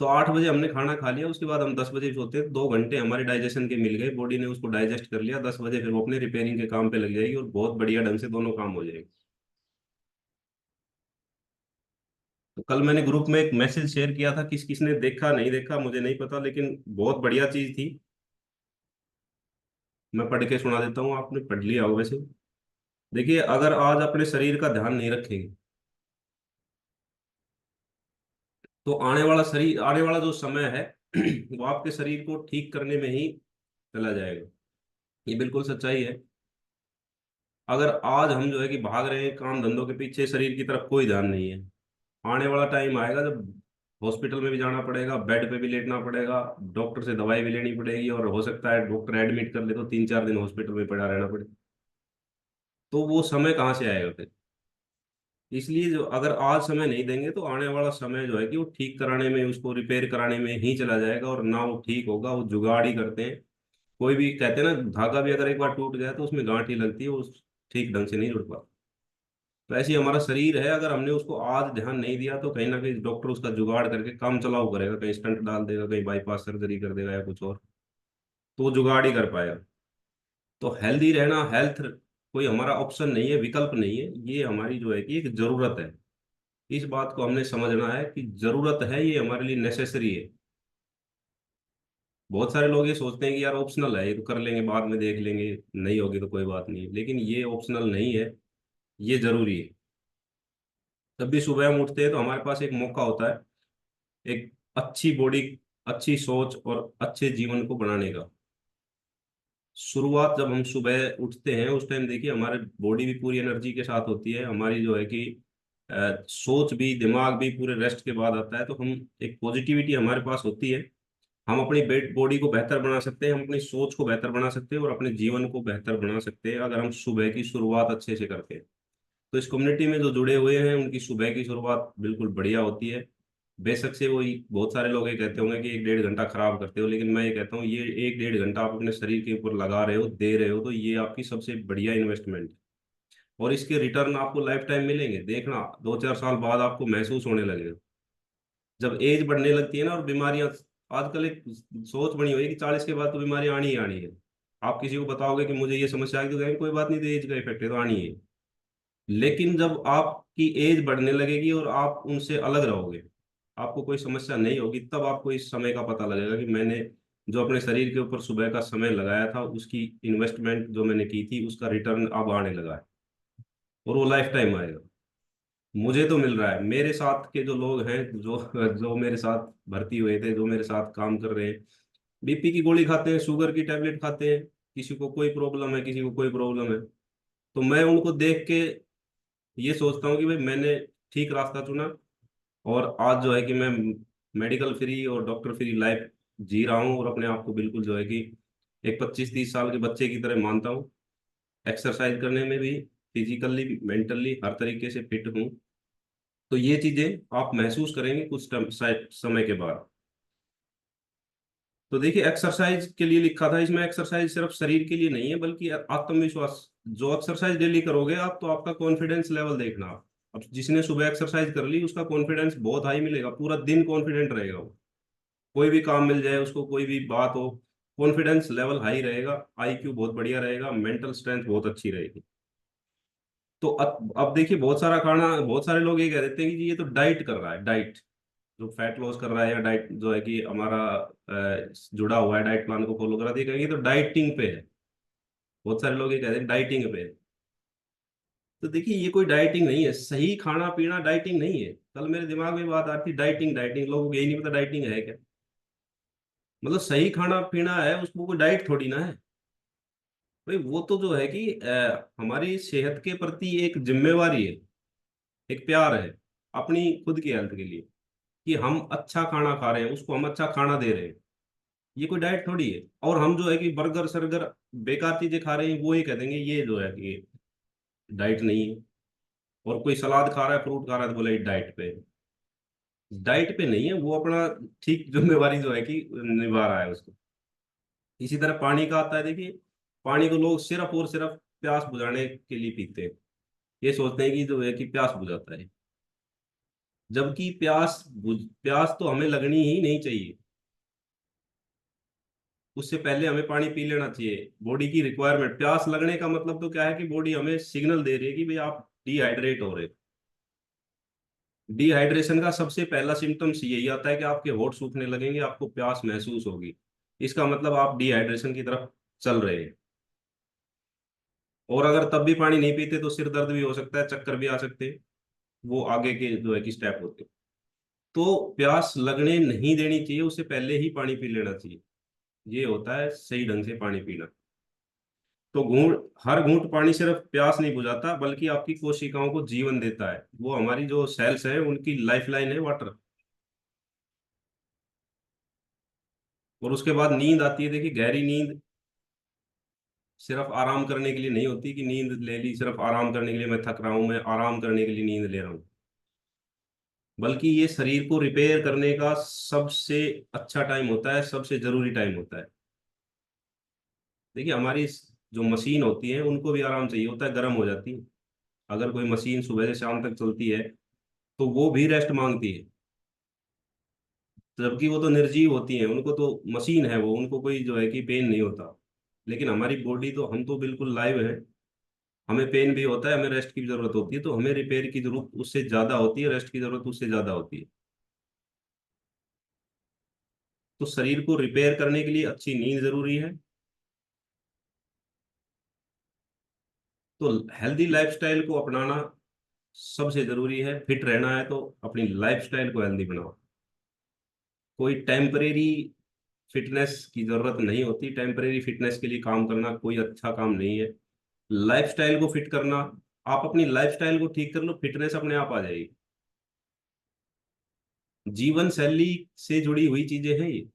तो 8 बजे हमने खाना खा लिया, उसके बाद हम 10 बजे सोते हैं, 2 घंटे हमारे डाइजेशन के मिल गए, बॉडी ने उसको डाइजेस्ट कर लिया। 10 बजे फिर वो अपने रिपेयरिंग के काम पे लग जाएगी, और बहुत बढ़िया ढंग से दोनों काम हो जाएंगे। तो कल मैंने ग्रुप में एक मैसेज शेयर किया था, किस किसने देखा नहीं देखा मुझे नहीं पता, लेकिन बहुत बढ़िया चीज थी। मैं पढ़ के सुना देता हूँ, आपने पढ़ लिया होगा वैसे। देखिए, अगर आज अपने शरीर का ध्यान नहीं रखेंगे तो आने वाला जो समय है वो आपके शरीर को ठीक करने में ही चला जाएगा। ये बिल्कुल सच्चाई है। अगर आज हम जो है कि भाग रहे हैं काम धंधों के पीछे, शरीर की तरफ कोई ध्यान नहीं है, आने वाला टाइम आएगा जब हॉस्पिटल में भी जाना पड़ेगा, बेड पे भी लेटना पड़ेगा, डॉक्टर से दवाई भी लेनी पड़ेगी, और हो सकता है डॉक्टर एडमिट कर ले तो 3-4 दिन हॉस्पिटल में पड़ा रहना पड़े। तो वो समय कहाँ से आएगा फिर? इसलिए जो अगर आज समय नहीं देंगे तो आने वाला समय जो है कि वो ठीक कराने में, उसको रिपेयर कराने में ही चला जाएगा, और ना वो ठीक होगा, वो जुगाड़ ही करते हैं। कोई भी कहते हैं ना, धागा भी अगर एक बार टूट गया तो उसमें गांठ ही लगती है, वो ठीक ढंग से नहीं जुड़ पाता। तो ऐसे ही हमारा शरीर है, अगर हमने उसको आज ध्यान नहीं दिया तो कहीं ना कहीं डॉक्टर उसका जुगाड़ करके काम चलाऊ करेगा, कहीं स्टंट डाल देगा, कहीं बाईपास सर्जरी कर देगा या कुछ और, तो वो जुगाड़ ही कर पाएगा। तो हेल्दी रहना, हेल्थ कोई हमारा ऑप्शन नहीं है, विकल्प नहीं है, ये हमारी जो है कि एक जरूरत है। इस बात को हमने समझना है कि जरूरत है, ये हमारे लिए नेसेसरी है। बहुत सारे लोग ये सोचते हैं कि यार ऑप्शनल है, ये तो कर लेंगे, बाद में देख लेंगे, नहीं होगी तो कोई बात नहीं, लेकिन ये ऑप्शनल नहीं है, ये जरूरी है। जब भी सुबह हम उठते हैं तो हमारे पास एक मौका होता है, एक अच्छी बॉडी, अच्छी सोच और अच्छे जीवन को बनाने का। शुरुआत जब हम सुबह उठते हैं उस टाइम देखिए हमारे बॉडी भी पूरी एनर्जी के साथ होती है, हमारी जो है कि सोच भी, दिमाग भी पूरे रेस्ट के बाद आता है, तो हम एक पॉजिटिविटी हमारे पास होती है। हम अपनी बॉडी को बेहतर बना सकते हैं, हम अपनी सोच को बेहतर बना सकते हैं, और अपने जीवन को बेहतर बना सकते हैं अगर हम सुबह की शुरुआत अच्छे से करते हैं। तो इस कम्युनिटी में जो जुड़े हुए हैं उनकी सुबह की शुरुआत बिल्कुल बढ़िया होती है। बेशक से वो बहुत सारे लोग ये कहते होंगे कि 1-1.5 घंटा खराब करते हो, लेकिन मैं ये कहता हूँ ये 1-1.5 घंटा आप अपने शरीर के ऊपर लगा रहे हो, दे रहे हो, तो ये आपकी सबसे बढ़िया इन्वेस्टमेंट है। और इसके रिटर्न आपको लाइफ टाइम मिलेंगे, देखना 2-4 साल बाद आपको महसूस होने लगेगा। जब एज बढ़ने लगती है ना, और बीमारियां, आजकल एक सोच बनी हुई है कि 40 के बाद तो बीमारियां आनी ही आनी है। आप किसी को बताओगे कि मुझे ये समस्या आई तो कहेंगे कोई बात नहीं, तो एज का इफेक्ट है तो आनी है। लेकिन जब आपकी एज बढ़ने लगेगी और आप उनसे अलग रहोगे, आपको कोई समस्या नहीं होगी, तब आपको इस समय का पता लगेगा कि मैंने जो अपने शरीर के ऊपर सुबह का समय लगाया था, उसकी इन्वेस्टमेंट जो मैंने की थी उसका रिटर्न अब आने लगा है, और वो लाइफ टाइम आएगा। मुझे तो मिल रहा है, मेरे साथ के जो लोग हैं, जो जो मेरे साथ भर्ती हुए थे, जो मेरे साथ काम कर रहे हैं, बीपी की गोली खाते हैं, शुगर की टैबलेट खाते हैं, किसी को कोई प्रॉब्लम है, किसी को कोई प्रॉब्लम है, तो मैं उनको देख के ये सोचता हूँ कि भाई मैंने ठीक रास्ता चुना, और आज जो है कि मैं मेडिकल फ्री और डॉक्टर फ्री लाइफ जी रहा हूँ, और अपने आप को बिल्कुल जो है कि एक 25-30 साल के बच्चे की तरह मानता हूँ। एक्सरसाइज करने में भी, फिजिकली मेंटली हर तरीके से फिट हूँ। तो ये चीजें आप महसूस करेंगे कुछ समय के बाद। तो देखिए, एक्सरसाइज के लिए लिखा था इसमें, एक्सरसाइज सिर्फ शरीर के लिए नहीं है बल्कि आत्मविश्वास। जो एक्सरसाइज डेली करोगे आप, तो आपका कॉन्फिडेंस लेवल देखना आप। अब जिसने सुबह एक्सरसाइज कर ली उसका कॉन्फिडेंस बहुत हाई मिलेगा, पूरा दिन कॉन्फिडेंट रहेगा वो। कोई भी काम मिल जाए उसको, कोई भी बात हो, कॉन्फिडेंस लेवल हाई रहेगा, आईक्यू बहुत बढ़िया रहेगा, मेंटल स्ट्रेंथ बहुत अच्छी रहेगी। तो अब देखिए, बहुत सारा खाना, बहुत सारे लोग ये कह देते हैं कि जी ये तो डाइट कर रहा है, डाइट जो फैट लॉस कर रहा है, या डाइट जो है कि हमारा जुड़ा हुआ है, डाइट प्लान को फॉलो करा दिया, कहेंगे तो डाइटिंग पे है। बहुत सारे लोग ये कहते हैं डाइटिंग पे है। तो देखिए, ये कोई डाइटिंग नहीं है, सही खाना पीना डाइटिंग नहीं है। कल मेरे दिमाग में बात आती, डाइटिंग डाइटिंग, लोगों को यही नहीं पता डाइटिंग है क्या। मतलब सही खाना पीना है, उसको कोई डाइट थोड़ी ना है। भाई वो तो जो है कि हमारी सेहत के प्रति एक जिम्मेवारी है, एक प्यार है अपनी खुद की हेल्थ के लिए, कि हम अच्छा खाना खा रहे हैं, उसको हम अच्छा खाना दे रहे हैं। ये कोई डाइट थोड़ी है। और हम जो है कि बर्गर सर्गर बेकार चीजें खा रहे हैं, वो ये कह देंगे ये जो है कि डाइट नहीं है। और कोई सलाद खा रहा है, फ्रूट खा रहा है, तो बोले डाइट पे है। डाइट पे नहीं है वो, अपना ठीक जिम्मेवारी जो है कि निभा रहा है उसको। इसी तरह पानी का आता है, देखिए पानी को लोग सिर्फ और सिर्फ प्यास बुझाने के लिए पीते हैं। ये सोचते हैं कि जो है कि प्यास बुझाता है, जबकि प्यास तो हमें लगनी ही नहीं चाहिए। उससे पहले हमें पानी पी लेना चाहिए। बॉडी की रिक्वायरमेंट, प्यास लगने का मतलब तो क्या है कि बॉडी हमें सिग्नल दे रही है कि भाई आप डिहाइड्रेट हो रहे हो। डिहाइड्रेशन का सबसे पहला सिम्टम्स यही आता है कि आपके होंठ सूखने लगेंगे, आपको प्यास महसूस होगी। इसका मतलब आप डिहाइड्रेशन की तरफ चल रहे हैं। और अगर तब भी पानी नहीं पीते तो सिर दर्द भी हो सकता है, चक्कर भी आ सकते हैं। वो आगे के जो है कि स्टेप होते हैं। तो प्यास लगने नहीं देनी चाहिए, उससे पहले ही पानी पी लेना चाहिए। ये होता है सही ढंग से पानी पीना। तो हर घूंट पानी सिर्फ प्यास नहीं बुझाता, बल्कि आपकी कोशिकाओं को जीवन देता है। वो हमारी जो सेल्स है उनकी लाइफ लाइन है वाटर। और उसके बाद नींद आती है। देखिए, गहरी नींद सिर्फ आराम करने के लिए नहीं होती कि नींद ले ली सिर्फ आराम करने के लिए, मैं थक रहा हूं, मैं आराम करने के लिए नींद ले रहा हूँ। बल्कि ये शरीर को रिपेयर करने का सबसे अच्छा टाइम होता है, सबसे जरूरी टाइम होता है। देखिए, हमारी जो मशीन होती है उनको भी आराम चाहिए होता है, गर्म हो जाती है। अगर कोई मशीन सुबह से शाम तक चलती है तो वो भी रेस्ट मांगती है। जबकि वो तो निर्जीव होती हैं, उनको तो मशीन है वो, उनको कोई जो है कि पेन नहीं होता। लेकिन हमारी बॉडी तो, हम तो बिल्कुल लाइव है। हमें पेन भी होता है, हमें रेस्ट की भी जरूरत होती है। तो हमें रिपेयर की जरूरत उससे ज्यादा होती है, रेस्ट की जरूरत उससे ज्यादा होती है। तो शरीर को रिपेयर करने के लिए अच्छी नींद जरूरी है। तो हेल्दी लाइफस्टाइल को अपनाना सबसे जरूरी है। फिट रहना है तो अपनी लाइफस्टाइल को हेल्दी बनाओ। कोई टेम्परेरी फिटनेस की जरूरत नहीं होती। टेम्परेरी फिटनेस के लिए काम करना कोई अच्छा काम नहीं है। लाइफस्टाइल को फिट करना, आप अपनी लाइफस्टाइल को ठीक कर लो, फिटनेस अपने आप आ जाएगी। जीवन शैली से जुड़ी हुई चीजें हैं ये।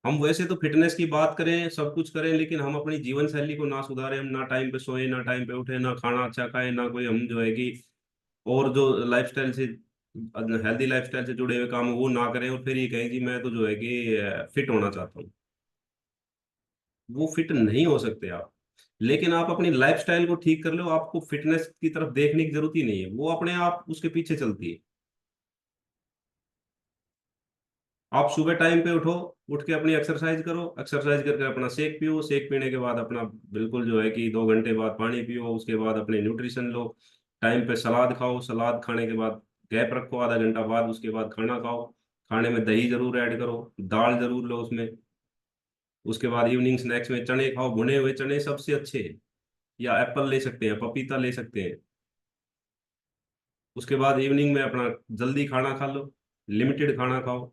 हम वैसे तो फिटनेस की बात करें, सब कुछ करें, लेकिन हम अपनी जीवन शैली को ना सुधारें, हम ना टाइम पे सोए, ना टाइम पे उठे, ना खाना अच्छा खाएं, ना कोई हम जो है कि और जो लाइफस्टाइल से, हेल्दी लाइफस्टाइल से जुड़े हुए काम वो ना करें, और फिर ये कहें कि मैं तो जो है कि फिट होना चाहता हूँ। वो फिट नहीं हो सकते आप। लेकिन आप अपनी लाइफस्टाइल को ठीक कर लो, आपको फिटनेस की तरफ देखने की जरूरत ही नहीं है, वो अपने आप उसके पीछे चलती है। आप सुबह टाइम पे उठो, उठ के अपनी एक्सरसाइज करो, एक्सरसाइज करके अपना शेक पियो, शेक पीने के बाद अपना बिल्कुल जो है कि 2 घंटे बाद पानी पियो, उसके बाद अपने न्यूट्रिशन लो। टाइम पे सलाद खाओ, सलाद खाने के बाद गैप रखो आधा घंटा बाद, उसके बाद खाना खाओ। खाने में दही जरूर ऐड करो, दाल जरूर लो उसमें। उसके बाद इवनिंग स्नैक्स में चने खाओ, भुने हुए चने सबसे अच्छे हैं। या एप्पल ले सकते हैं, पपीता ले सकते हैं। उसके बाद इवनिंग में अपना जल्दी खाना खा लो, लिमिटेड खाना खाओ।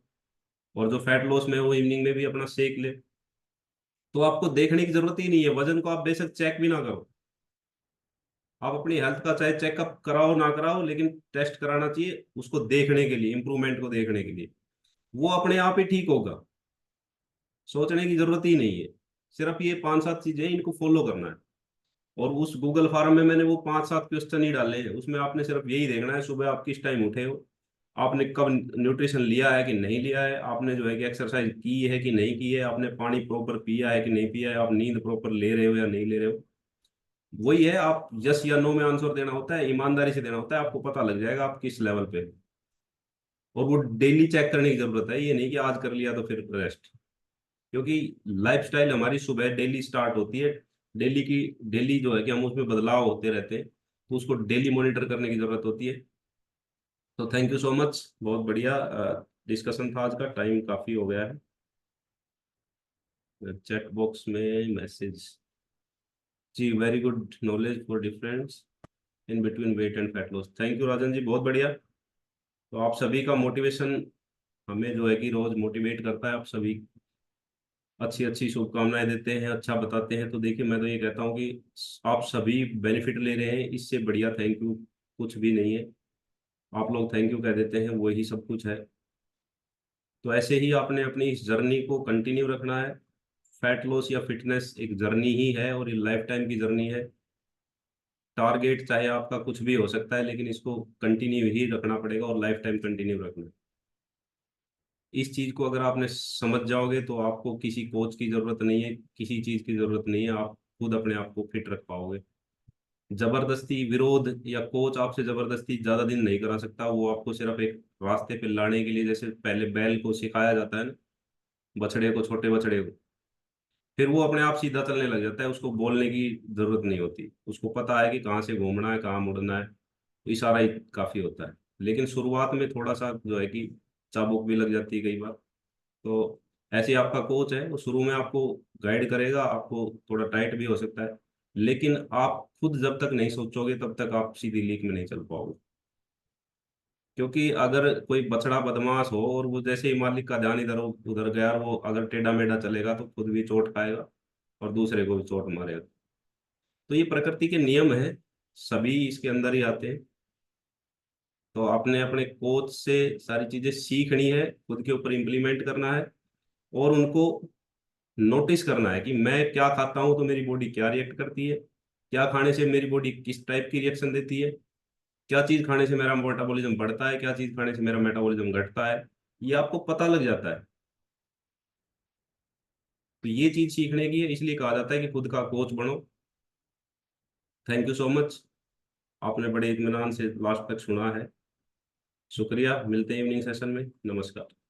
और जो फैट लॉस में है वो इवनिंग में भी अपना सेक ले। तो आपको देखने की जरूरत ही नहीं है, वजन को आप बेशक चेक भी ना करो। आप अपनी हेल्थ का चाहे चेकअप कराओ ना कराओ, लेकिन टेस्ट कराना चाहिए उसको देखने के लिए, इंप्रूवमेंट को देखने के लिए। वो अपने आप ही ठीक होगा। सोचने की जरूरत ही नहीं है। सिर्फ ये 5-7 चीजें हैं, इनको फॉलो करना है। और उस गूगल फॉर्म में मैंने वो 5-7 क्वेश्चन ही डाले हैं, उसमें आपने सिर्फ यही देखना है, सुबह आप किस टाइम उठे हो, आपने कब न्यूट्रिशन लिया है कि नहीं लिया है, आपने जो है कि एक्सरसाइज की है कि नहीं की है, आपने पानी प्रॉपर पिया है कि नहीं पिया है, आप नींद प्रॉपर ले रहे हो या नहीं ले रहे हो। वही है, आप यस या नो में आंसर देना होता है, ईमानदारी से देना होता है, आपको पता लग जाएगा आप किस लेवल पे हो। और वो डेली चेक करने की जरूरत है, ये नहीं कि आज कर लिया तो फिर रेस्ट। क्योंकि लाइफस्टाइल हमारी सुबह डेली स्टार्ट होती है। डेली की डेली जो है कि हम उसमें बदलाव होते रहते हैं, तो उसको डेली मॉनिटर करने की जरूरत होती है। तो थैंक यू सो मच, बहुत बढ़िया डिस्कशन था, आज का टाइम काफी हो गया है। चैट बॉक्स में मैसेज, जी very good knowledge for difference in between weight and fat loss. Thank you Rajan ji, बहुत बढ़िया। तो आप सभी का मोटिवेशन हमें जो है कि रोज मोटिवेट करता है। आप सभी अच्छी अच्छी शुभकामनाएं देते हैं, अच्छा बताते हैं। तो देखिए, मैं तो ये कहता हूँ कि आप सभी बेनिफिट ले रहे हैं, इससे बढ़िया थैंक यू कुछ भी नहीं है। आप लोग थैंक यू कह देते हैं, वही सब कुछ है। तो ऐसे ही आपने अपनी इस जर्नी को कंटिन्यू रखना है। फैट लॉस या फिटनेस एक जर्नी ही है, और ये लाइफ टाइम की जर्नी है। टारगेट चाहे आपका कुछ भी हो सकता है, लेकिन इसको कंटिन्यू ही रखना पड़ेगा, और लाइफ टाइम कंटिन्यू रखना है। इस चीज को अगर आपने समझ जाओगे तो आपको किसी कोच की जरूरत नहीं है, किसी चीज की जरूरत नहीं है, आप खुद अपने आप को फिट रख पाओगे। जबरदस्ती विरोध या कोच आपसे जबरदस्ती ज्यादा दिन नहीं करा सकता। वो आपको सिर्फ एक रास्ते पे लाने के लिए, जैसे पहले बैल को सिखाया जाता है ना, बछड़े को, छोटे बछड़े को, फिर वो अपने आप सीधा चलने लग जाता है, उसको बोलने की जरूरत नहीं होती, उसको पता है कि कहाँ से घूमना है, कहाँ मुड़ना है। तो इशारा ही काफी होता है। लेकिन शुरुआत में थोड़ा सा जो है कि चाबुक भी लग जाती है कई बार। तो ऐसे ही आपका कोच है, वो शुरू में आपको गाइड करेगा, आपको थोड़ा टाइट भी हो सकता है। लेकिन आप खुद जब तक नहीं सोचोगे तब तक आप सीधी लीक में नहीं चल पाओगे। क्योंकि अगर कोई बछड़ा बदमाश हो और वो जैसे ही मालिक का ध्यान इधर उधर गया, और वो अगर टेढ़ा मेढ़ा चलेगा तो खुद भी चोट खाएगा और दूसरे को भी चोट मारेगा। तो ये प्रकृति के नियम है, सभी इसके अंदर ही आते हैं। तो आपने अपने कोच से सारी चीजें सीखनी है, खुद के ऊपर इम्प्लीमेंट करना है, और उनको नोटिस करना है कि मैं क्या खाता हूँ तो मेरी बॉडी क्या रिएक्ट करती है, क्या खाने से मेरी बॉडी किस टाइप की रिएक्शन देती है, क्या चीज खाने से मेरा मेटाबॉलिज्म बढ़ता है, क्या चीज खाने से मेरा मेटाबॉलिज्म घटता है। ये आपको पता लग जाता है। तो ये चीज सीखने की है, इसलिए कहा जाता है कि खुद का कोच बनो। थैंक यू सो मच, आपने बड़े इत्मीनान से लास्ट तक सुना है। शुक्रिया, मिलते हैं इवनिंग सेशन में। नमस्कार।